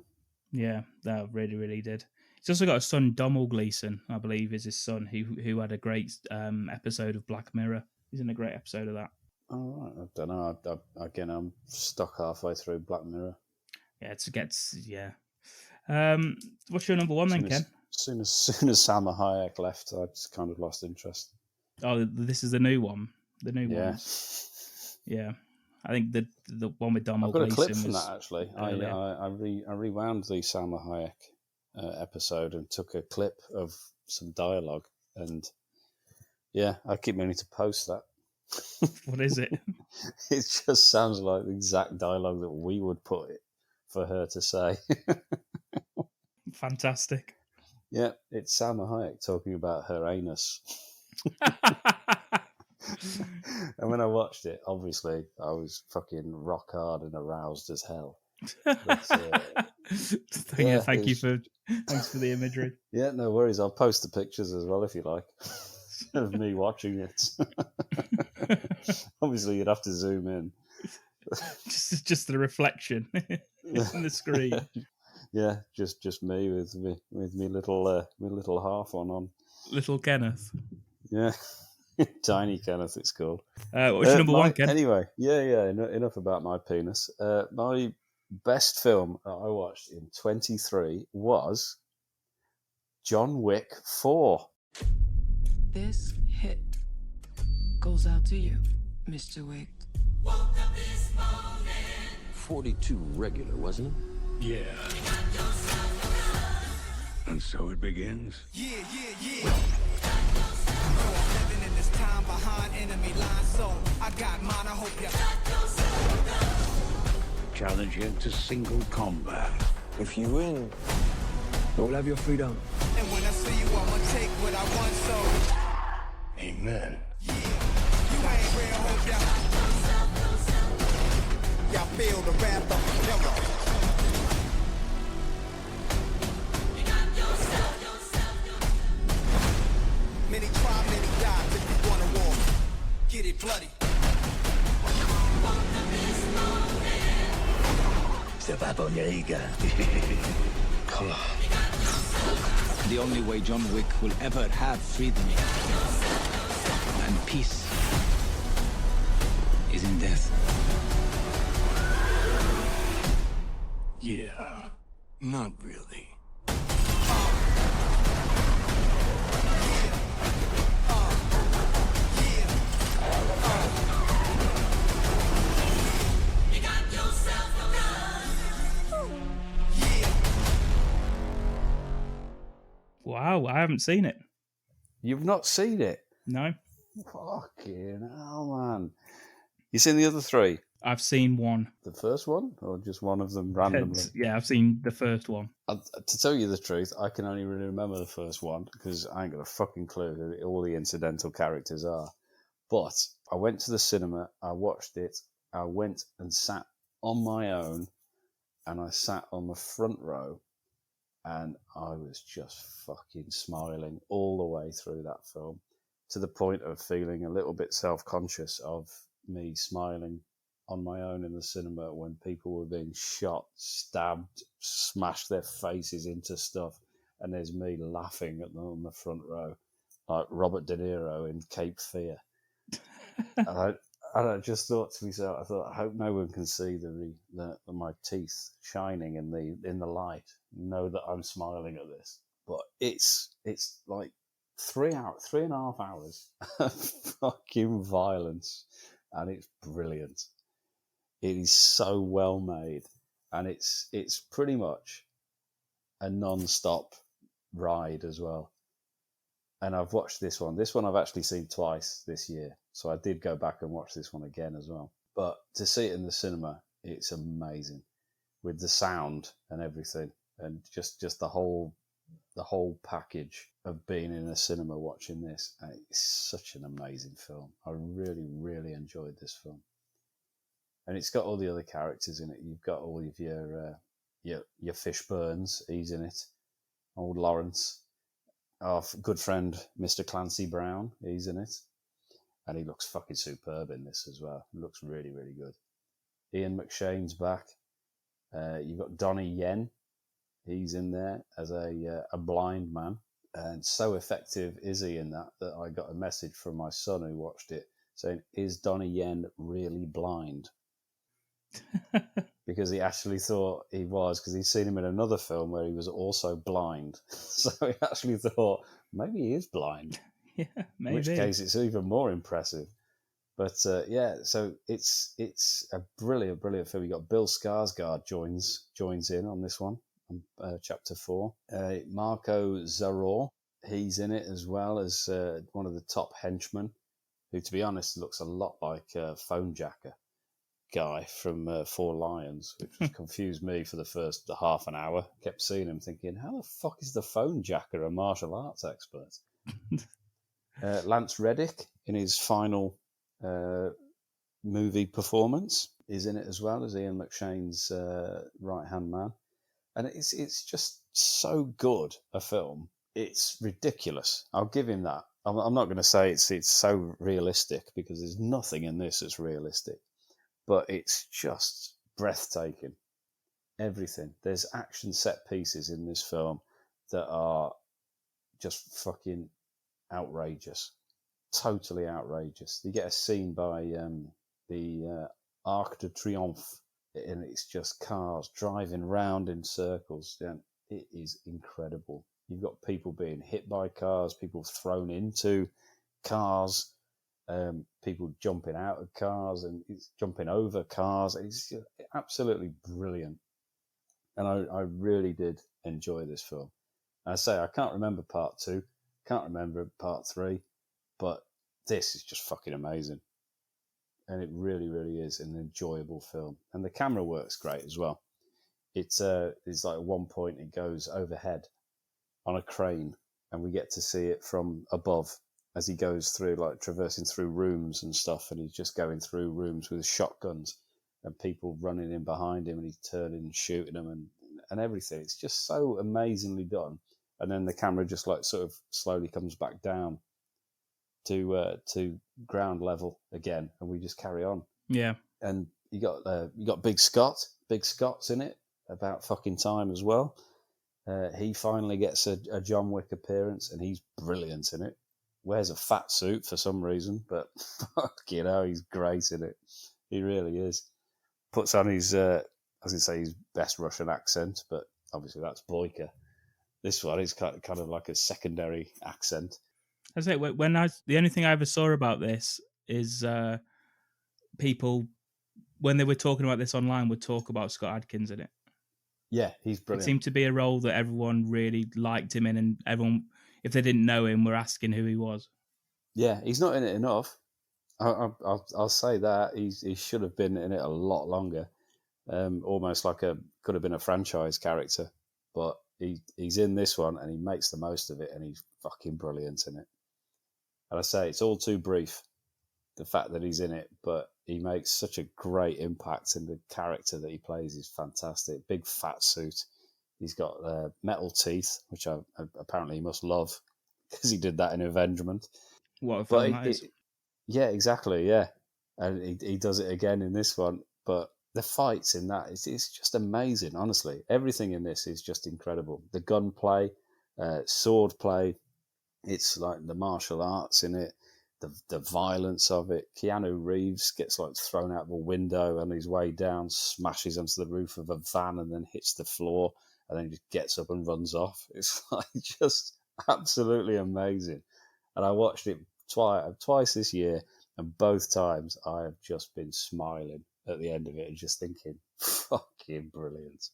Yeah, that really, really did. He's also got a son, Domhnall Gleeson, I believe, is his son, who had a great episode of Black Mirror. He's in a great episode of that. Oh, right. I don't know. Again, I'm stuck halfway through Black Mirror. Yeah, yeah. What's your number one then, Ken? As soon as Salma Hayek left, I just kind of lost interest. Oh, this is the new one. The new one. Yeah. I think the one with Domhnall Gleeson. I've got a clip from that actually. I rewound the Salma Hayek episode and took a clip of some dialogue, and yeah, I keep meaning to post that. What is it? It just sounds like the exact dialogue that we would put it for her to say. Fantastic. Yeah, it's Salma Hayek talking about her anus. And when I watched it, obviously, I was fucking rock hard and aroused as hell. But, thanks for the imagery. Yeah, no worries. I'll post the pictures as well if you like of me watching it. Obviously, you'd have to zoom in. just the reflection in the screen. Yeah, just me with me little half on. Little Kenneth. Yeah. Tiny Kenneth, it's called. What's your number one, Ken? Anyway, yeah. Enough about my penis. My best film that I watched in 23 was John Wick 4. This hit goes out to you, Mr. Wick. 42 regular, wasn't it? Yeah. And so it begins. Yeah. I'm living in this time behind enemy lines, so I got mine. I hope you Challenge you to single combat. If you win, you'll have your freedom. And when I see you, I'ma take what I want, so Amen. you ain't real, hope y'all feel the wrath of the devil. Many try, many die, if you wanna war, get it bloody. Step up on your ego. Come on. The only way John Wick will ever have freedom and peace is in death. Yeah. Not really. Wow, I haven't seen it. You've not seen it? No. Fucking hell, man. You seen the other three? I've seen one. The first one? Or just one of them randomly? Yeah, I've seen the first one. To tell you the truth, I can only really remember the first one because I ain't got a fucking clue who all the incidental characters are. But I went to the cinema, I watched it, I went and sat on my own, and I sat on the front row, and I was just fucking smiling all the way through that film, to the point of feeling a little bit self-conscious of me smiling on my own in the cinema when people were being shot, stabbed, smashed their faces into stuff, and there's me laughing at them on the front row, like Robert De Niro in Cape Fear. And I just thought to myself, I hope no one can see my teeth shining in the light. Know that I'm smiling at this, but it's like 3.5 hours of fucking violence, and it's brilliant. It is so well made, and it's pretty much a non-stop ride as well. And I've watched this one. This one I've actually seen twice this year, so I did go back and watch this one again as well. But to see it in the cinema, it's amazing with the sound and everything, and just the whole package of being in a cinema watching this. It's such an amazing film. I really, really enjoyed this film. And it's got all the other characters in it. You've got all of your Fishburnes. He's in it. Old Lawrence. Our good friend, Mr. Clancy Brown. He's in it. And he looks fucking superb in this as well. He looks really, really good. Ian McShane's back. You've got Donnie Yen. He's in there as a blind man. And so effective is he in that I got a message from my son who watched it saying, "Is Donnie Yen really blind?" Because he actually thought he was, because he'd seen him in another film where he was also blind. So he actually thought, maybe he is blind. Yeah, maybe. In which case it's even more impressive. But yeah, so it's a brilliant, brilliant film. You got Bill Skarsgård joins in on this one, chapter 4. Marco Zaror, he's in it as well as one of the top henchmen, who, to be honest, looks a lot like Phone Jacker guy from Four Lions, which was confused me for the first half an hour. Kept seeing him thinking, how the fuck is the Phone Jacker a martial arts expert? Lance Reddick, in his final movie performance, is in it as well as Ian McShane's right-hand man. And it's just so good a film. It's ridiculous. I'll give him that. I'm not going to say it's so realistic, because there's nothing in this that's realistic. But it's just breathtaking. Everything. There's action set pieces in this film that are just fucking outrageous. Totally outrageous. You get a scene by the Arc de Triomphe, and it's just cars driving round in circles. And it is incredible. You've got people being hit by cars, people thrown into cars, people jumping out of cars and jumping over cars. It's just absolutely brilliant. And I really did enjoy this film. And I say, I can't remember part 2, can't remember part 3, but this is just fucking amazing. And it really, really is an enjoyable film. And the camera works great as well. It's like at one point it goes overhead on a crane, and we get to see it from above as he goes through, like traversing through rooms and stuff, and he's just going through rooms with shotguns and people running in behind him, and he's turning and shooting them and everything. It's just so amazingly done. And then the camera just like sort of slowly comes back down to ground level again, and we just carry on. Yeah. And you got Big Scott. Big Scott's in it about fucking time as well. He finally gets a John Wick appearance, and he's brilliant in it. Wears a fat suit for some reason, but fucking hell, he's great in it. He really is. Puts on his, I was going to say his best Russian accent, but obviously that's Boyka. This one is kind of like a secondary accent. I say, the only thing I ever saw about this is people, when they were talking about this online, would talk about Scott Adkins in it. Yeah, he's brilliant. It seemed to be a role that everyone really liked him in, and everyone, if they didn't know him, were asking who he was. Yeah, he's not in it enough. I'll say that. He should have been in it a lot longer. Almost like could have been a franchise character. But he's in this one, and he makes the most of it, and he's fucking brilliant in it. And I say, it's all too brief, the fact that he's in it, but he makes such a great impact, and the character that he plays is fantastic. Big fat suit. He's got metal teeth, which apparently he must love, because he did that in Avengement. What a film that is. Yeah, exactly, yeah. and he does it again in this one. But the fights in that it's just amazing. Honestly, everything in this is just incredible. The gunplay, sword play, it's like the martial arts in it. The violence of it. Keanu Reeves gets like thrown out of a window on his way down, smashes onto the roof of a van, and then hits the floor, and then just gets up and runs off. It's like just absolutely amazing. And I watched it twice this year, and both times I have just been smiling at the end of it and just thinking, fucking brilliant.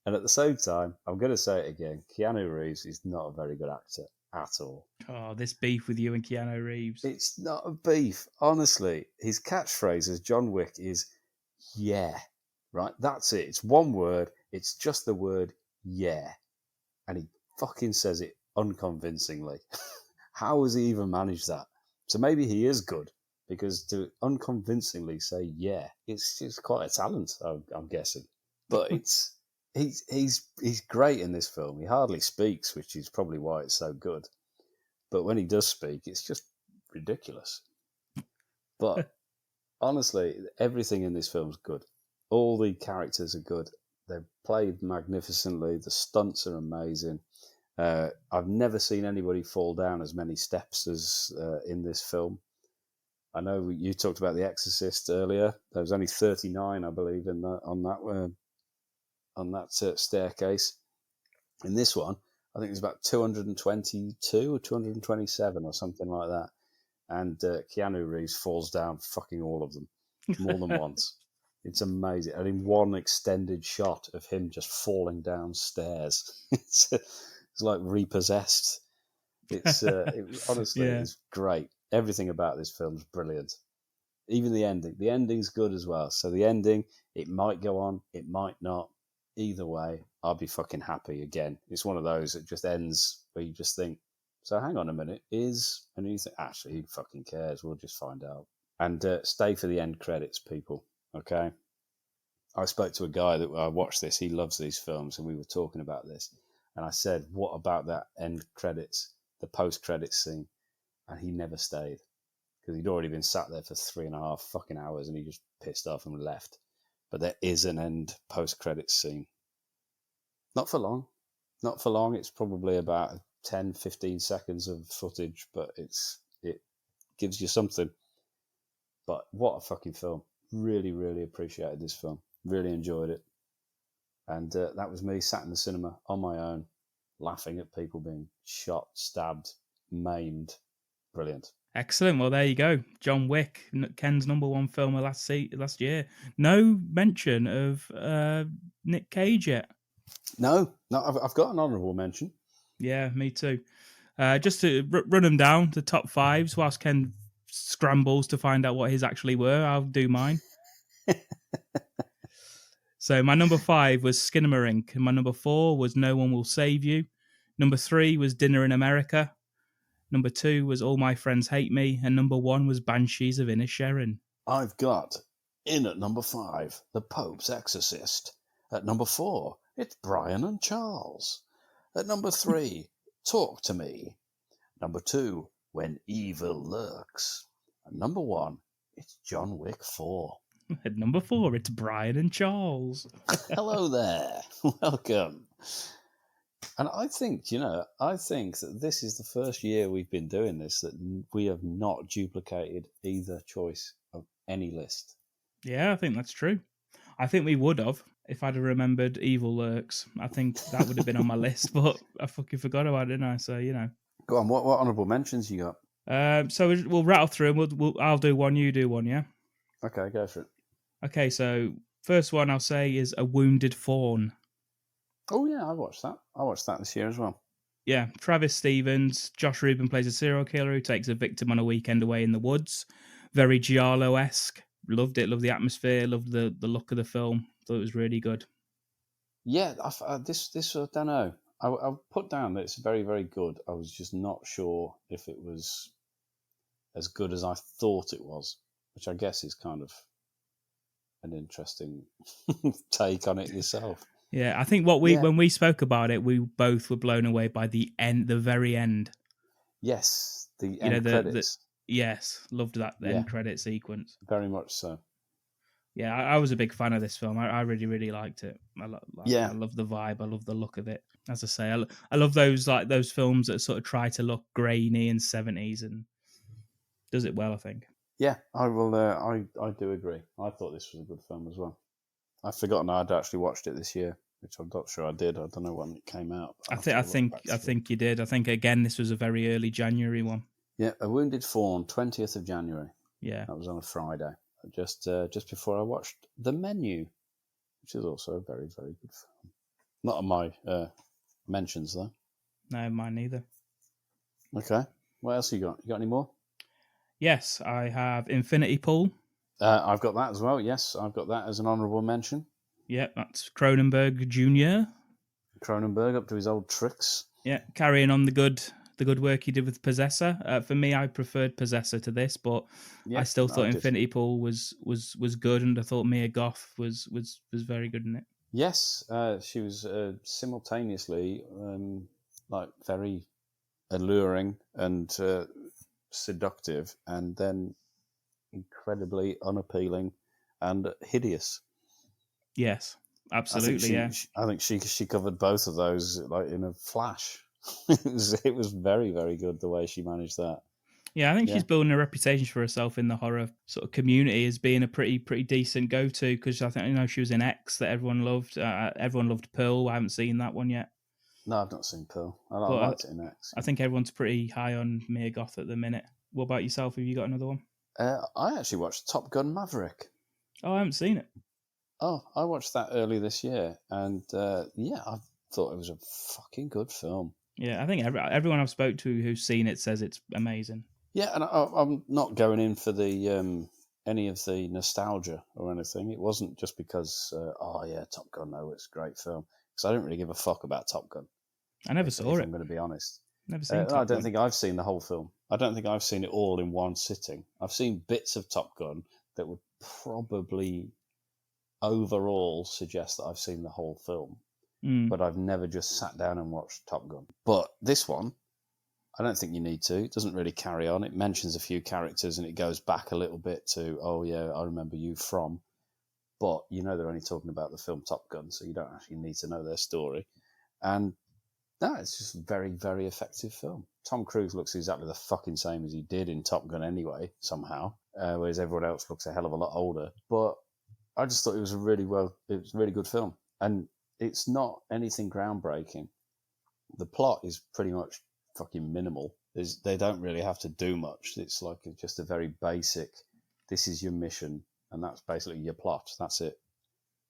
And at the same time, I'm going to say it again, Keanu Reeves is not a very good actor at all. Oh, this beef with you and Keanu Reeves. It's not a beef. Honestly, his catchphrase as John Wick is, yeah. Right? That's it. It's one word. It's just the word, yeah. And he fucking says it unconvincingly. How has he even managed that? So maybe he is good, because to unconvincingly say, yeah, it's just quite a talent, I'm guessing. But he's great in this film. He hardly speaks, which is probably why it's so good. But when he does speak, it's just ridiculous. But honestly, everything in this film is good. All the characters are good. They're played magnificently. The stunts are amazing. I've never seen anybody fall down as many steps as in this film. I know you talked about The Exorcist earlier. There was only 39, I believe, on that staircase. In this one, I think it's about 222 or 227 or something like that. And Keanu Reeves falls down fucking all of them, more than once. It's amazing. And in one extended shot of him just falling down stairs, it's like repossessed. Honestly, it's great. Everything about this film is brilliant. Even the ending. The ending's good as well. So the ending, it might go on, it might not. Either way, I'll be fucking happy again. It's one of those that just ends where you just think, so hang on a minute, and you think, actually, who fucking cares? We'll just find out. And stay for the end credits, people, okay? I spoke to a guy that I watched this. He loves these films, and we were talking about this. And I said, what about that end credits, the post-credits scene? And he never stayed, because he'd already been sat there for 3.5 fucking hours, and he just pissed off and left. But there is an end post-credits scene. Not for long. Not for long. It's probably about 10, 15 seconds of footage, but it gives you something. But what a fucking film. Really, really appreciated this film. Really enjoyed it. And that was me sat in the cinema on my own, laughing at people being shot, stabbed, maimed. Brilliant. Excellent. Well, there you go. John Wick, Ken's number one film of last year. No mention of Nick Cage yet. No, I've got an honourable mention. Yeah, me too. Just to run them down, the top fives, whilst Ken scrambles to find out what his actually were, I'll do mine. So my number 5 was Skinamarink, and my number 4 was No One Will Save You. Number 3 was Dinner in America. Number 2 was All My Friends Hate Me, and number 1 was Banshees of Inisherin. I've got in at number 5, The Pope's Exorcist. At number 4, it's Brian and Charles. At number 3, Talk to Me. Number 2, When Evil Lurks. And number 1, it's John Wick 4. At number 4, it's Brian and Charles. Hello there. Welcome. And I think that this is the first year we've been doing this that we have not duplicated either choice of any list. Yeah, I think that's true. I think we would have if I'd have remembered Evil Lurks. I think that would have been on my list, but I fucking forgot about it, didn't I? So, Go on, what honourable mentions you got? So we'll rattle through them. I'll do one, you do one, yeah? Okay, go for it. Okay, so first one I'll say is A Wounded Fawn. Oh, yeah, I watched that. I watched that this year as well. Yeah, Travis Stevens. Josh Rubin plays a serial killer who takes a victim on a weekend away in the woods. Very Giallo-esque. Loved it. Loved the atmosphere. Loved the look of the film. Thought it was really good. Yeah, this I don't know. I put down that it's very, very good. I was just not sure if it was as good as I thought it was, which I guess is kind of an interesting take on it yourself. Yeah, I think when we spoke about it, we both were blown away by the very end. Yes, the end credits. Yes, loved that Yeah. end credit sequence. Very much so. Yeah, I was a big fan of this film. I really, really liked it. Yeah. I love the vibe. I love the look of it. As I say, I love those those films that sort of try to look grainy and 70s and does it well, I think. Yeah, I will. I do agree. I thought this was a good film as well. I've forgotten I'd actually watched it this year, which I'm not sure I did. I don't know when it came out. I think you did. I think again this was a very early January one. Yeah, A Wounded Fawn, 20th of January. Yeah, that was on a Friday, just before I watched The Menu, which is also a very, very good film. Not on my mentions though. No, mine neither. Okay, what else you got? You got any more? Yes, I have Infinity Pool. I've got that as well. Yes, I've got that as an honourable mention. Yeah, that's Cronenberg Jr. Cronenberg up to his old tricks. Yeah, carrying on the good work he did with Possessor. For me, I preferred Possessor to this, but yeah, I still thought Infinity Pool was good, and I thought Mia Goth was very good in it. Yes, she was simultaneously very alluring and seductive, and then incredibly unappealing and hideous. Yes, absolutely. I think she covered both of those like in a flash. It was very, very good the way she managed that. Yeah, I think she's building a reputation for herself in the horror sort of community as being a pretty decent go-to, because I think she was in X that everyone loved. Everyone loved Pearl. I haven't seen that one yet. No, I've not seen Pearl. I liked it in X. I think everyone's pretty high on Mia Goth at the minute. What about yourself? Have you got another one? I actually watched Top Gun Maverick. Oh, I haven't seen it. Oh, I watched that early this year, and I thought it was a fucking good film. Yeah, I think everyone I've spoke to who's seen it says it's amazing. Yeah, and I'm not going in for the any of the nostalgia or anything. It wasn't just because, Top Gun, no, it's a great film. Because I don't really give a fuck about Top Gun. I never saw it. I'm going to be honest. Never seen Top I don't Gun. think I've seen the whole film. I don't think I've seen it all in one sitting. I've seen bits of Top Gun that would probably overall suggest that I've seen the whole film. But I've never just sat down and watched Top Gun. But this one, I don't think you need to. It doesn't really carry on. It mentions a few characters and it goes back a little bit to, oh yeah, I remember you from. But they're only talking about the film Top Gun, so you don't actually need to know their story. And no, it's just a very, very effective film. Tom Cruise looks exactly the fucking same as he did in Top Gun anyway, somehow, whereas everyone else looks a hell of a lot older. But I just thought it was a really good film. And it's not anything groundbreaking. The plot is pretty much fucking minimal. They don't really have to do much. It's like just a very basic, this is your mission, and that's basically your plot. That's it.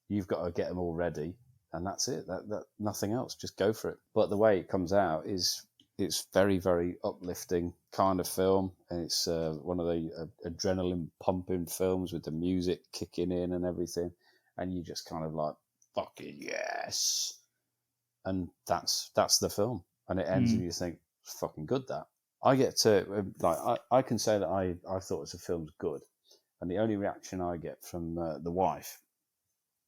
You've got to get them all ready, and that's it. That nothing else. Just go for it. But the way it comes out it's very, very uplifting kind of film, and it's one of the adrenaline pumping films with the music kicking in and everything, and you just kind of like, fucking yes. And that's the film, and it ends and you think, it's fucking good. That I get to I can say that I thought the film's good, and the only reaction I get from the wife,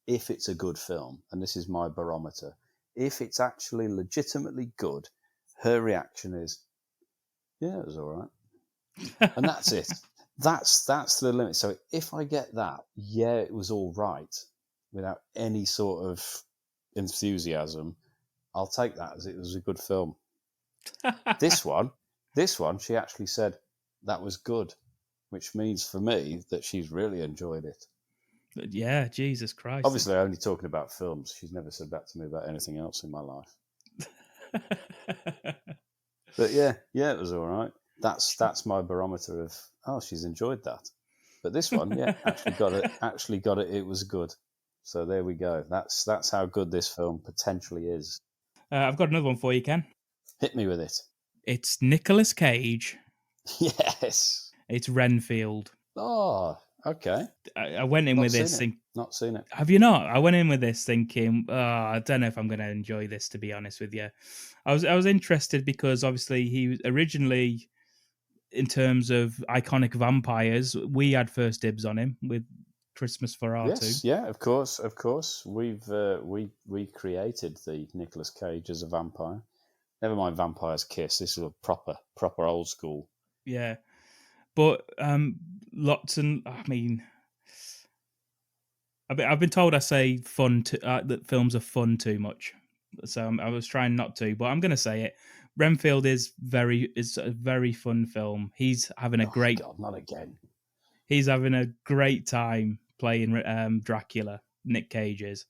if it's a good film, and this is my barometer, if it's actually legitimately good, her reaction is, yeah, it was all right. And that's it. That's the limit. So if I get that, yeah, it was all right, without any sort of enthusiasm, I'll take that as it was a good film. This one, she actually said that was good, which means for me that she's really enjoyed it. Yeah, Jesus Christ. Obviously, only talking about films. She's never said that to me about anything else in my life. But yeah, it was all right. That's my barometer of, oh, she's enjoyed that. But this one, yeah, actually got it. It was good. So there we go. That's how good this film potentially is. I've got another one for you, Ken. Hit me with it. It's Nicolas Cage. Yes. It's Renfield. Oh, okay. I went in with this thinking... Not seen it. Have you not? I went in with this thinking, I don't know if I'm going to enjoy this, to be honest with you. I was interested because obviously he was originally, in terms of iconic vampires, we had first dibs on him with Christmas for R2. Yes, yeah, of course. We've we created the Nicolas Cage as a vampire. Never mind Vampire's Kiss. This is a proper old school. Yeah, But lots and I mean, I've been told I say fun that films are fun too much, so I was trying not to, but I'm going to say it. Renfield is a very fun film. He's having a great God, not again. He's having a great time playing Dracula. Nick Cage is.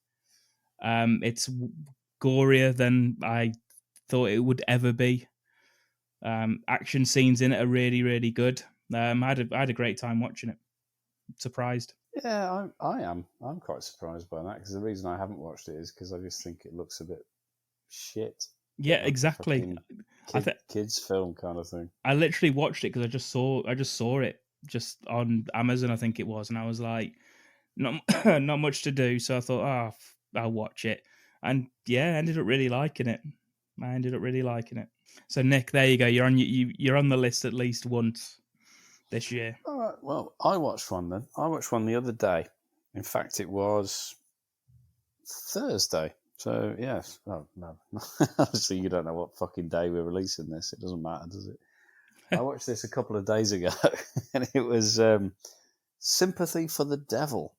It's gorier than I thought it would ever be. Action scenes in it are really, really good. I had a great time watching it. Surprised. Yeah, I am. I'm quite surprised by that because the reason I haven't watched it is because I just think it looks a bit shit. Yeah, Like exactly. Kids film kind of thing. I literally watched it because I just saw it just on Amazon, I think it was, and I was like, not not much to do, so I thought, I'll watch it, and yeah, I ended up really liking it. So Nick, there you go. You're on the list at least once this year. All right. Well, I watched one then. I watched one the other day. In fact, it was Thursday. So yes. Oh no. Obviously, you don't know what fucking day we're releasing this. It doesn't matter, does it? I watched this a couple of days ago, and it was Sympathy for the Devil,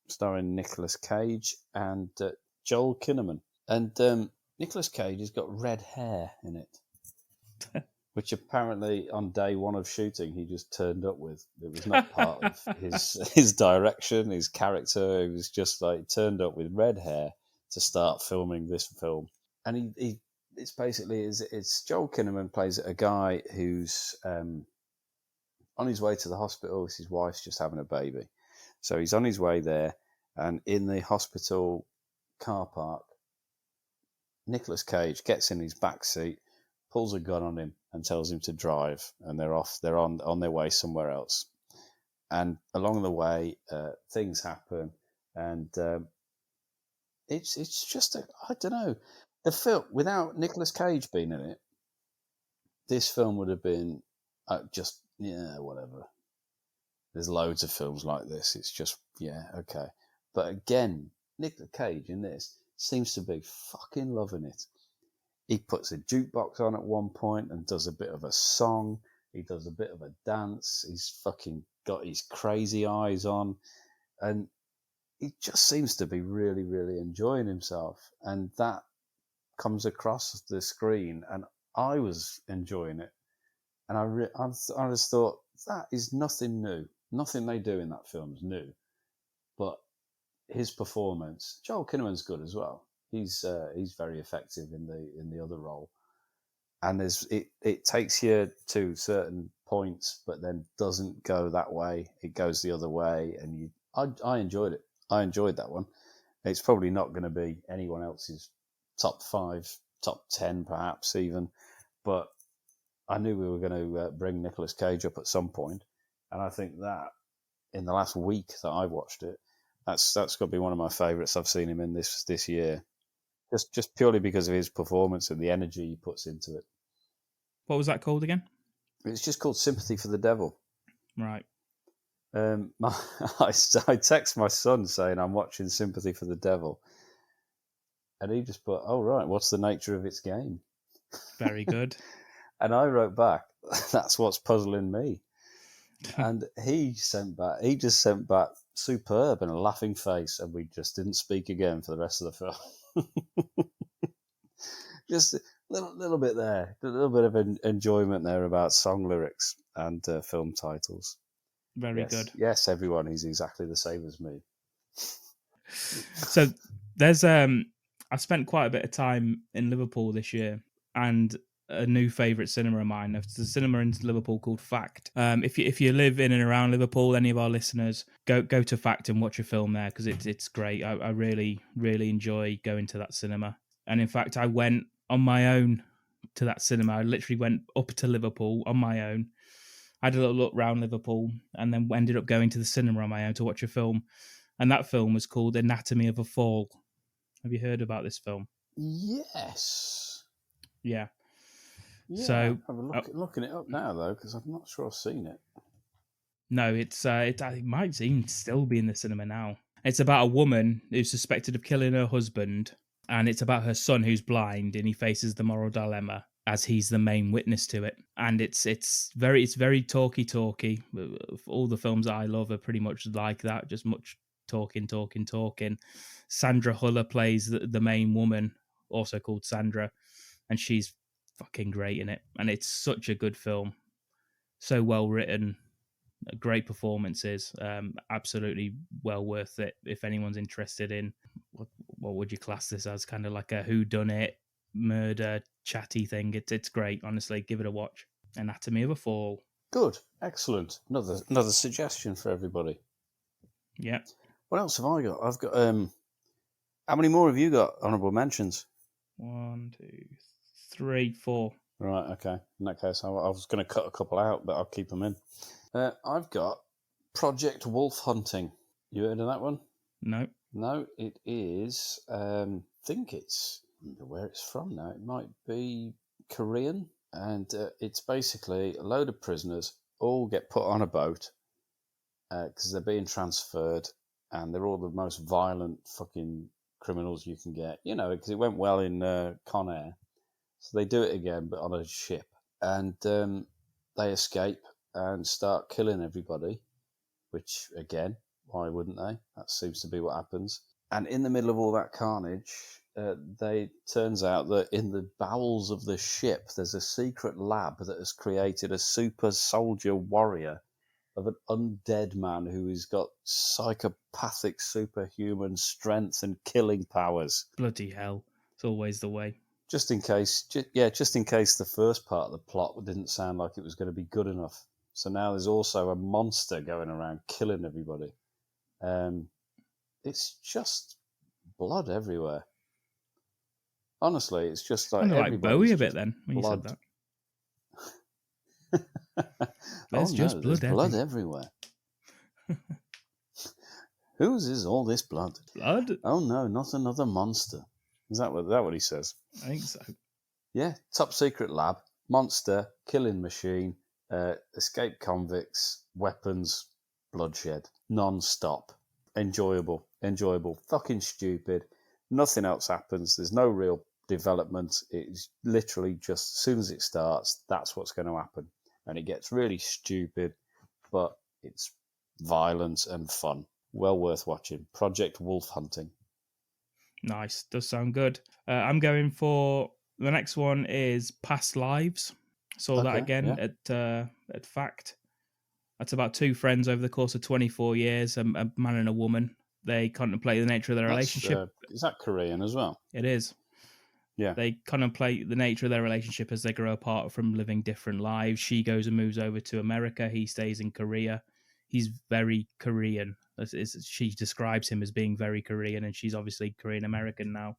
starring Nicolas Cage and Joel Kinnaman. And Nicolas Cage has got red hair in it, which apparently on day one of shooting he just turned up with. It was not part of his direction, his character. It was just like turned up with red hair to start filming this film. And it's basically it's Joel Kinnaman plays a guy who's on his way to the hospital. His wife's just having a baby, so he's on his way there, and in the hospital car park, Nicolas Cage gets in his back seat, pulls a gun on him, and tells him to drive. And they're off. They're on their way somewhere else. And along the way, things happen, and it's just I don't know. The film without Nicolas Cage being in it, this film would have been just whatever. There's loads of films like this. It's just okay. But again, Nicolas Cage in this seems to be fucking loving it. He puts a jukebox on at one point and does a bit of a song. He does a bit of a dance. He's fucking got his crazy eyes on, and he just seems to be really, really enjoying himself. And that comes across the screen, and I was enjoying it. And I just thought, that is nothing new. Nothing they do in that film is new. But his performance, Joel Kinnaman's good as well. He's very effective in the other role. And it takes you to certain points, but then doesn't go that way. It goes the other way, and I enjoyed it. I enjoyed that one. It's probably not going to be anyone else's top 5, top 10 perhaps even, but I knew we were going to bring Nicolas Cage up at some point, and I think that in the last week that I watched it, that's got to be one of my favourites I've seen him in this year, just purely because of his performance and the energy he puts into it. What was that called again? It's just called Sympathy for the Devil. Right. I text my son saying I'm watching Sympathy for the Devil, and he just put, "Oh right, what's the nature of its game?" Very good. And I wrote back, "That's what's puzzling me." And he just sent back superb and a laughing face, and we just didn't speak again for the rest of the film. Just a little bit there, a little bit of enjoyment there about song lyrics and film titles. Very good. Yes, everyone, he's exactly the same as me. So there's I spent quite a bit of time in Liverpool this year, and a new favourite cinema of mine. There's a cinema in Liverpool called Fact. If you live in and around Liverpool, any of our listeners, go to Fact and watch a film there, because it's great. I really, really enjoy going to that cinema. And in fact, I went on my own to that cinema. I literally went up to Liverpool on my own. I had a little look around Liverpool, and then ended up going to the cinema on my own to watch a film. And that film was called Anatomy of a Fall. Have you heard about this film? Yes. Yeah. So I'm looking it up now, though, because I'm not sure I've seen it. No, it might even still be in the cinema now. It's about a woman who's suspected of killing her husband, and it's about her son who's blind, and he faces the moral dilemma. as he's the main witness to it. And it's very talky. All the films I love are pretty much like that, just much talking. Sandra Huller plays the main woman, also called Sandra, and she's fucking great in it. And it's such a good film, so well written, great performances, absolutely well worth it. If anyone's interested in what would you class this as, kind of like a whodunit murder chatty thing, it's great. Honestly, give it a watch. Anatomy of a Fall. Good, excellent. Another suggestion for everybody. Yeah. What else have I got? I've got how many more have you got? Honourable mentions. 1, 2, 3, 4. Right, okay. In that case, I was going to cut a couple out, but I'll keep them in. I've got Project Wolf Hunting. You heard of that one? No. No, it is. I think it's, I don't know where it's from now. It might be Korean, and it's basically a load of prisoners all get put on a boat because they're being transferred, and they're all the most violent fucking criminals you can get. You know, because it went well in Con Air, so they do it again, but on a ship, and they escape and start killing everybody. Which again, why wouldn't they? That seems to be what happens. And in the middle of all that carnage, turns out that in the bowels of the ship, there's a secret lab that has created a super soldier warrior of an undead man who has got psychopathic superhuman strength and killing powers. Bloody hell. It's always the way. Just in case the first part of the plot didn't sound like it was going to be good enough. So now there's also a monster going around killing everybody. It's just blood everywhere. Honestly, it's just like kind of like Bowie a bit then when blood. you said that. There's blood everywhere. Whose is all this blood? Blood? Oh no, not another monster. Is that what he says? I think so. Yeah, top secret lab, monster, killing machine, escaped convicts, weapons, bloodshed, non-stop. Enjoyable, fucking stupid. Nothing else happens. There's no real development. It's literally just as soon as it starts, that's what's going to happen. And it gets really stupid, but it's violent and fun. Well worth watching. Project Wolf Hunting. Nice. Does sound good. I'm going for the next one is Past Lives. Saw that again at Fact. That's about two friends over the course of 24 years, a man and a woman. They contemplate the nature of their relationship. Is that Korean as well? It is. Yeah. They contemplate the nature of their relationship as they grow apart from living different lives. She goes and moves over to America. He stays in Korea. He's very Korean. She describes him as being very Korean, and she's obviously Korean American now.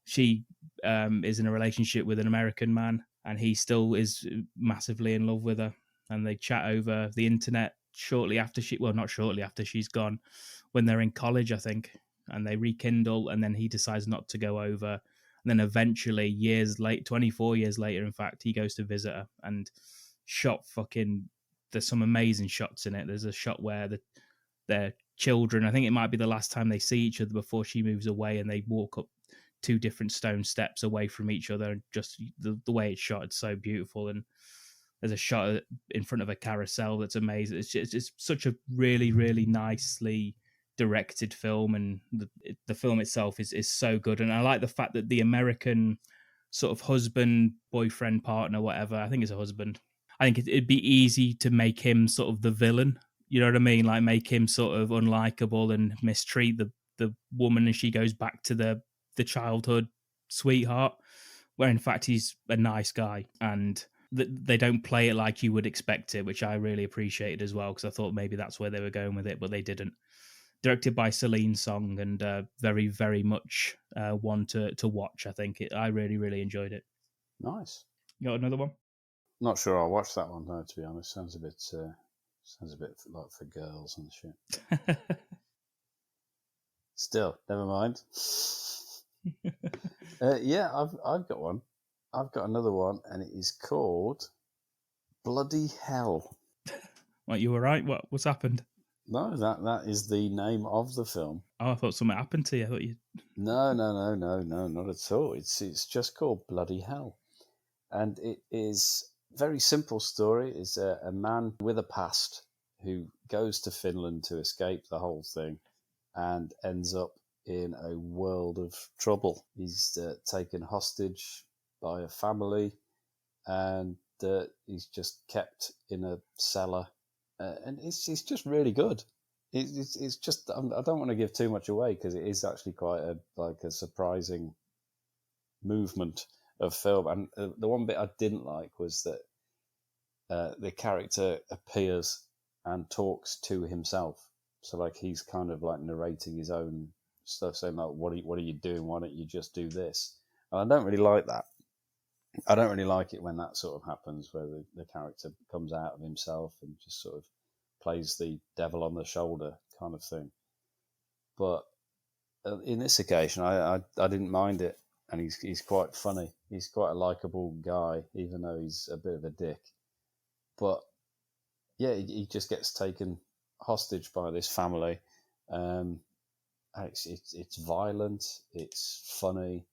She is in a relationship with an American man, and he still is massively in love with her. And they chat over the internet not shortly after she's gone, when they're in college, I think, and they rekindle, and then he decides not to go over. And then eventually, 24 years later, in fact, he goes to visit her and there's some amazing shots in it. There's a shot where their children, I think it might be the last time they see each other before she moves away, and they walk up 2 different stone steps away from each other. And just the way it's shot, it's so beautiful. And there's a shot in front of a carousel that's amazing. It's such a really, really nicely directed film, and the film itself is so good. And I like the fact that the American sort of husband, boyfriend, partner, whatever, I think it's a husband. I think it'd be easy to make him sort of the villain. You know what I mean? Like make him sort of unlikable and mistreat the woman, and she goes back to the childhood sweetheart, where in fact he's a nice guy. And they don't play it like you would expect it, which I really appreciated as well, because I thought maybe that's where they were going with it, but they didn't. Directed by Celine Song, and very, very much one to watch. I think I really, really enjoyed it. Nice. You got another one? Not sure I'll watch that one though, to be honest. Sounds a bit like for girls and shit. Still, never mind. Yeah, I've got one. I've got another one, and it is called Bloody Hell. What, you were right? What's happened? No, that is the name of the film. Oh, I thought something happened to you. I thought you. No, not at all. It's just called Bloody Hell. And it is a very simple story. It's a man with a past who goes to Finland to escape the whole thing and ends up in a world of trouble. He's taken hostage by a family, and he's just kept in a cellar. And it's just really good. It's just, I don't want to give too much away because it is actually quite a surprising movement of film. And the one bit I didn't like was that the character appears and talks to himself. So like he's kind of like narrating his own stuff, saying like, what are you doing? Why don't you just do this? And I don't really like that. I don't really like it when that sort of happens, where the character comes out of himself and just sort of plays the devil on the shoulder kind of thing. But in this occasion, I didn't mind it, and he's quite funny. He's quite a likable guy, even though he's a bit of a dick. But yeah, he just gets taken hostage by this family. It's violent. It's funny.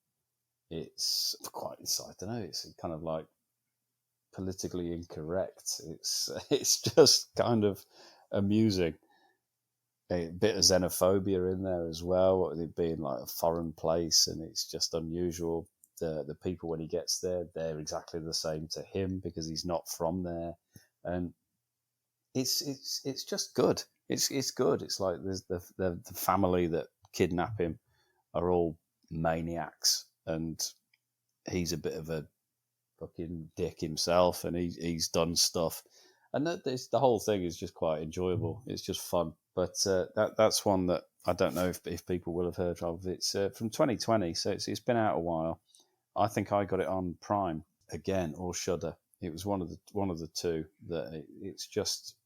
It's I don't know. It's kind of like politically incorrect. It's just kind of amusing. A bit of xenophobia in there as well, it being like a foreign place, and it's just unusual. The people, when he gets there, they're exactly the same to him because he's not from there, and it's just good. It's good. It's like there's the family that kidnap him are all maniacs, and he's a bit of a fucking dick himself, and he's done stuff, and the whole thing is just quite enjoyable. It's just fun. But that's one that I don't know if people will have heard of. It's from 2020, so it's been out a while. I think I got it on Prime again or Shudder. It was one of the two that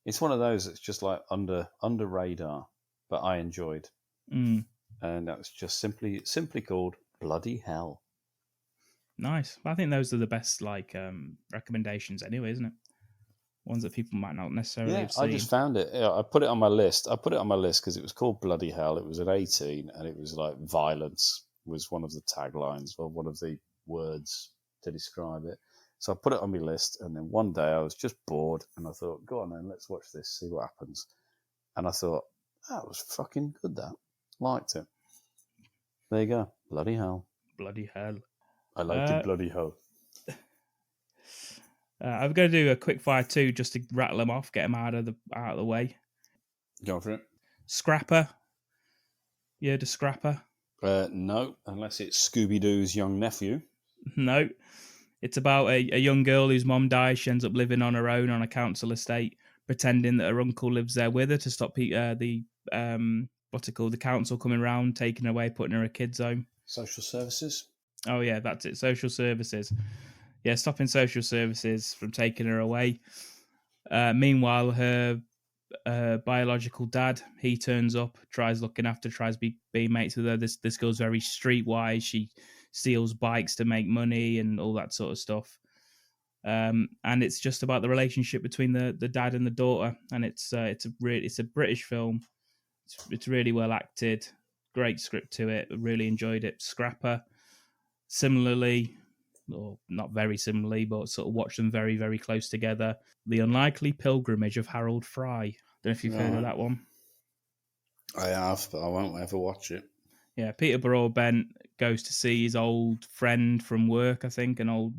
it's one of those that's just like under radar, but I enjoyed, and that was just simply called Bloody Hell. Nice. I think those are the best recommendations anyway, isn't it? Ones that people might not necessarily have seen. I just found it. I put it on my list. I put it on my list because it was called Bloody Hell. It was an 18, and it was like violence was one of the taglines or one of the words to describe it. So I put it on my list, and then one day I was just bored, and I thought, go on then, let's watch this, see what happens. And I thought, that was fucking good, that. Liked it. There you go. Bloody Hell. Bloody Hell. I liked it, Bloody Hell. I'm going to do a quick fire too, just to rattle them off, get them out of the way. Go for it. Scrapper. You heard of Scrapper? No, unless it's Scooby-Doo's young nephew. No. It's about a young girl whose mom dies. She ends up living on her own on a council estate, pretending that her uncle lives there with her to stop the council coming around, taking her away, putting her in a kid's home. Social services? Oh, yeah, that's it. Social services. Yeah, stopping social services from taking her away. Meanwhile, her biological dad, he turns up, tries being mates with her. This girl's very streetwise. She steals bikes to make money and all that sort of stuff. And it's just about the relationship between the dad and the daughter. And it's a British film. It's really well acted. Great script to it. Really enjoyed it. Scrapper. Similarly, or not very similarly, but sort of watch them very, very close together. The Unlikely Pilgrimage of Harold Fry. Don't know if you've heard of that one. I have, but I won't ever watch it. Yeah, Peter Broadbent goes to see his old friend from work, I think, an old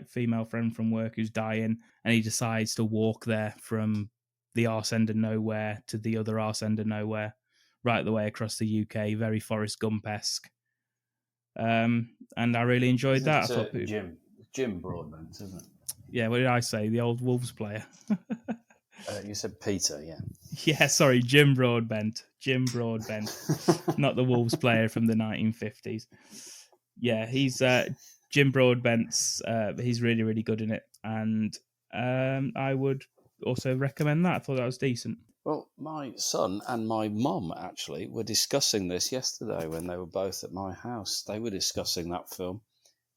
female friend from work who's dying, and he decides to walk there from the arse end of nowhere to the other arse end of nowhere, right the way across the UK, very Forrest Gump-esque. And I really enjoyed that. I thought Jim Broadbent, isn't it? Yeah, what did I say? The old Wolves player. You said Peter, yeah. Yeah, sorry, Jim Broadbent. Not the Wolves player from the 1950s. Yeah, he's Jim Broadbent's. He's really, really good in it, and I would also recommend that. I thought that was decent. Well, my son and my mum actually were discussing this yesterday when they were both at my house. They were discussing that film,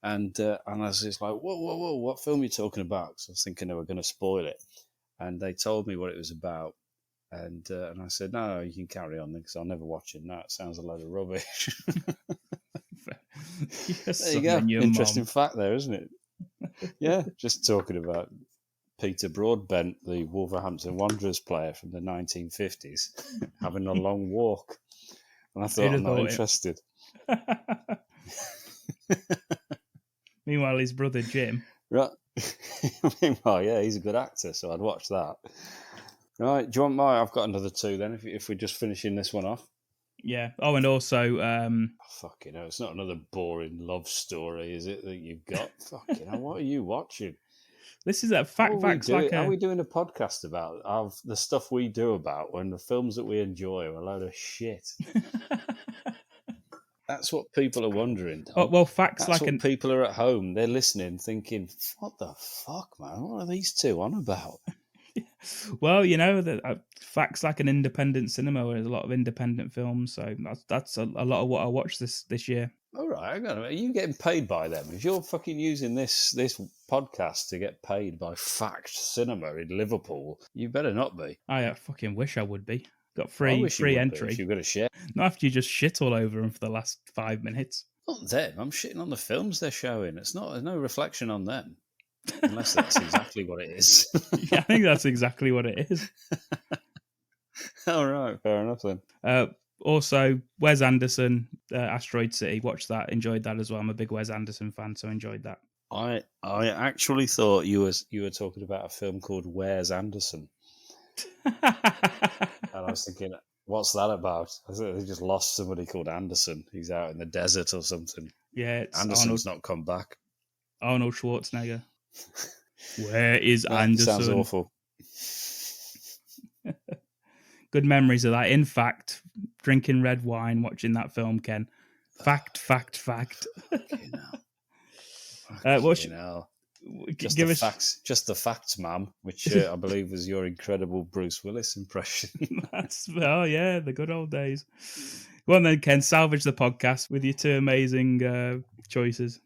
and I was just like, whoa, what film are you talking about? Because I was thinking they were going to spoil it, and they told me what it was about, and I said, no, you can carry on because I'll never watch it. No, it sounds a load of rubbish. There you go. Interesting fact there, isn't it? Yeah, just talking about Peter Broadbent, the Wolverhampton Wanderers player from the 1950s, having a long walk. And I thought, I'm not interested. Meanwhile, his brother Jim. Right. Meanwhile, yeah, he's a good actor, so I'd watch that. Right, do you want my... I've got another two then, if we're just finishing this one off. Yeah. Oh, and also... fucking hell, it's not another boring love story, is it, that you've got? Fucking hell, what are you watching? This is a facts like Are we doing a podcast about the stuff we do about when the films that we enjoy are a load of shit? That's what people are wondering. Oh, well, facts That's like what people are at home. They're listening, thinking, "What the fuck, man? What are these two on about?" Well, facts like an independent cinema, where there's a lot of independent films. So that's a lot of what I watched this year. All right, hang on a minute. Are you getting paid by them? If you're fucking using this podcast to get paid by Fact Cinema in Liverpool, you better not be. I fucking wish I would be. Got free entry. If you've got a share. Not after you just shit all over them for the last 5 minutes. Not them. I'm shitting on the films they're showing. There's no reflection on them. Unless that's exactly what it is. Yeah, I think that's exactly what it is. All right, fair enough then. Also, Wes Anderson, Asteroid City. Watched that, enjoyed that as well. I'm a big Wes Anderson fan, so enjoyed that. I actually thought you were talking about a film called Wes Anderson. And I was thinking, what's that about? I thought they just lost somebody called Anderson. He's out in the desert or something. Yeah, it's Anderson's not come back. Arnold Schwarzenegger. Where is Anderson? Sounds awful. Good memories of that. In fact, drinking red wine, watching that film, Ken. Fact. Just the facts, ma'am, which I believe was your incredible Bruce Willis impression. The good old days. Go on then, Ken, salvage the podcast with your two amazing choices.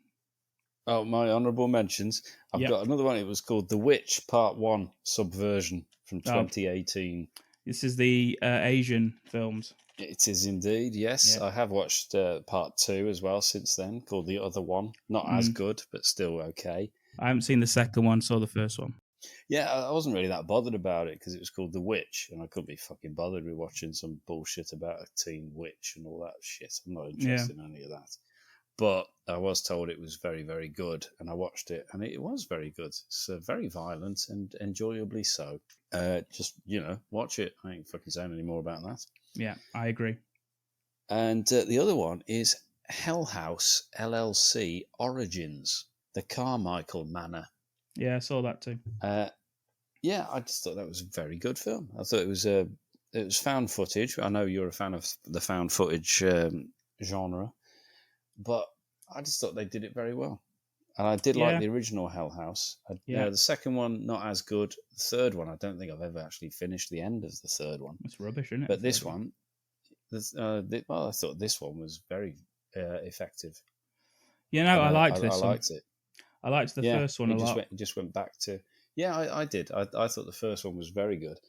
Oh, my honourable mentions. I've got another one. It was called The Witch, Part 1, Subversion from 2018. This is the Asian films. It is indeed, yes. Yeah. I have watched Part 2 as well since then, called The Other One. Not as good, but still okay. I haven't seen the second one, saw the first one. Yeah, I wasn't really that bothered about it because it was called The Witch, and I couldn't be fucking bothered with watching some bullshit about a teen witch and all that shit. I'm not interested in any of that. But I was told it was very, very good, and I watched it, and it was very good. It's very violent and enjoyably so. Just, watch it. I ain't fucking saying any more about that. Yeah, I agree. And the other one is Hell House LLC Origins, the Carmichael Manor. Yeah, I saw that too. Yeah, I just thought that was a very good film. I thought it was found footage. I know you're a fan of the found footage genre. But I just thought they did it very well. And I did like the original Hell House. The second one, not as good. The third one, I don't think I've ever actually finished the end of the third one. It's rubbish, isn't it? But this one, I thought this one was very effective. I liked this one. I liked it. I liked the first one a lot. It just went back to... Yeah, I did. I thought the first one was very good.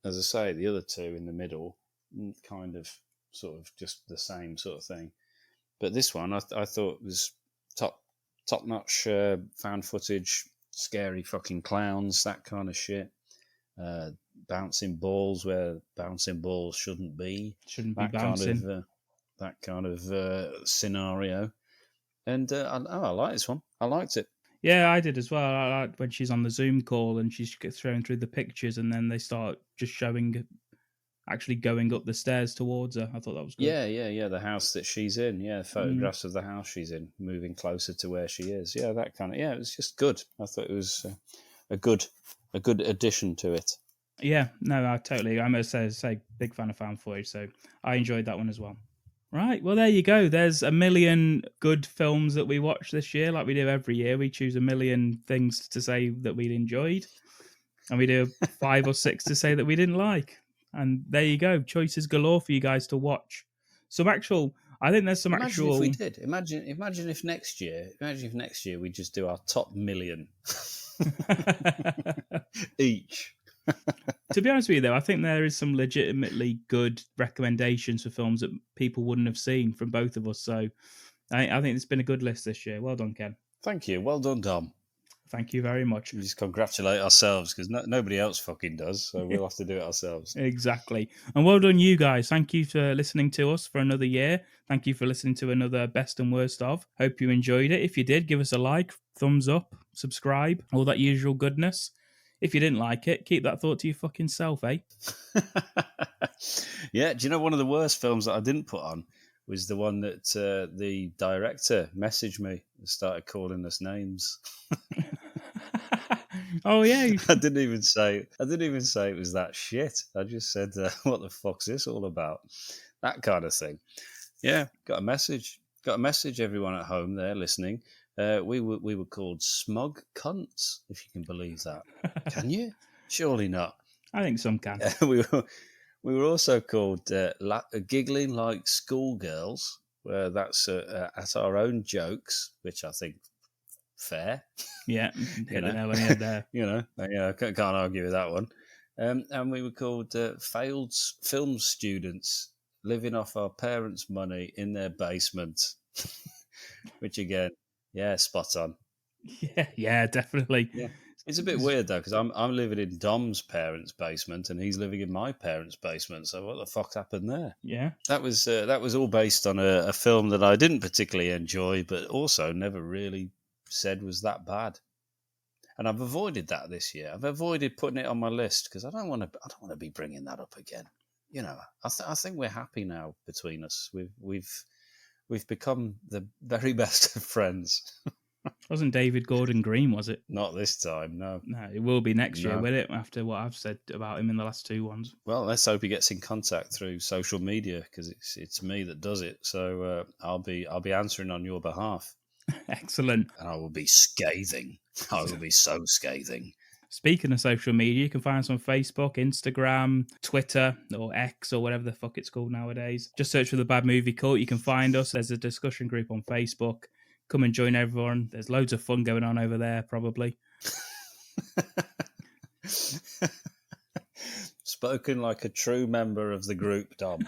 As I say, the other two in the middle, kind of, sort of just the same sort of thing. But this one, I thought was top-notch found footage, scary fucking clowns, that kind of shit. Bouncing balls where bouncing balls shouldn't be. Shouldn't be bouncing. That kind of scenario. And I like this one. I liked it. Yeah, I did as well. I liked when she's on the Zoom call and she's throwing through the pictures and then they start just showing... actually going up the stairs towards her. I thought that was good. Yeah. The house that she's in. Yeah, photographs of the house she's in, moving closer to where she is. Yeah, that kind of... Yeah, it was just good. I thought it was a good addition to it. Yeah, no, I totally... I'm going to say big fan of found footage, so I enjoyed that one as well. Right, well, there you go. There's a million good films that we watch this year, like we do every year. We choose a million things to say that we enjoyed, and we do 5 or 6 to say that we didn't like. And there you go, choices galore for you guys to watch. I think there's some Imagine if we did. Imagine if next year we just do our top million each. To be honest with you, though, I think there is some legitimately good recommendations for films that people wouldn't have seen from both of us. So I think it's been a good list this year. Well done, Ken. Thank you. Well done, Dom. Thank you very much. We just congratulate ourselves because nobody else fucking does, so we'll have to do it ourselves. Exactly. And well done, you guys. Thank you for listening to us for another year. Thank you for listening to another Best and Worst of. Hope you enjoyed it. If you did, give us a like, thumbs up, subscribe, all that usual goodness. If you didn't like it, keep that thought to your fucking self, eh? Yeah, do you know one of the worst films that I didn't put on was the one that the director messaged me and started calling us names. Oh yeah. I didn't even say it was that shit. I just said, "What the fuck's this all about?" That kind of thing. Yeah, got a message. Everyone at home there listening. We were called smug cunts, if you can believe that. Can you? Surely not. I think some can. We were also called giggling like schoolgirls. That's at our own jokes, which I think fair. Yeah, hit the nail on the head there. I can't argue with that one. And we were called failed film students living off our parents' money in their basement, which again, yeah, spot on. Yeah, definitely. Yeah. It's a bit weird though because I'm living in Dom's parents' basement and he's living in my parents' basement. So what the fuck happened there? Yeah, that was all based on a film that I didn't particularly enjoy, but also never really said was that bad. And I've avoided that this year. I've avoided putting it on my list because I don't want to be bringing that up again. You know, I think we're happy now between us. We've become the very best of friends. Wasn't David Gordon Green, was it? Not this time, no. No, it will be next year, will it? After what I've said about him in the last two ones. Well, let's hope he gets in contact through social media because it's me that does it. So I'll be answering on your behalf. Excellent. And I will be scathing. I will be so scathing. Speaking of social media, you can find us on Facebook, Instagram, Twitter, or X, or whatever the fuck it's called nowadays. Just search for The Bad Movie Cult. You can find us. There's a discussion group on Facebook. Come and join everyone. There's loads of fun going on over there, probably. Spoken like a true member of the group, Dom.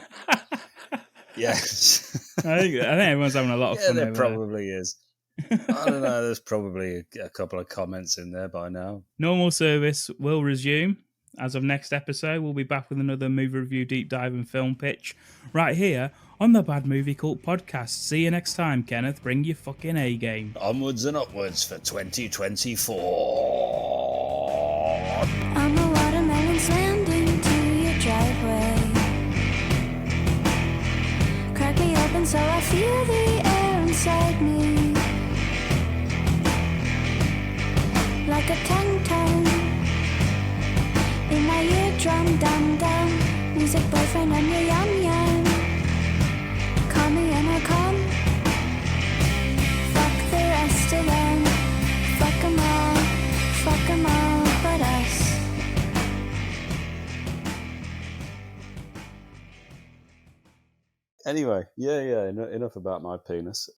Yes. I think everyone's having a lot of fun there over probably is. I don't know. There's probably a couple of comments in there by now. Normal service will resume. As of next episode, we'll be back with another movie review deep dive and film pitch right here on the Bad Movie Cult podcast. See you next time, Kenneth. Bring your fucking A game. Onwards and upwards for 2024. I'm a watermelon landing to your driveway. Crack me open so I feel the air inside me. Like a tongue in my eardrum, dum-dum. Music boyfriend and your yum-yum. Call me and I'll come. Fuck the rest of them. Fuck 'em all but us. Anyway, yeah, enough about my penis.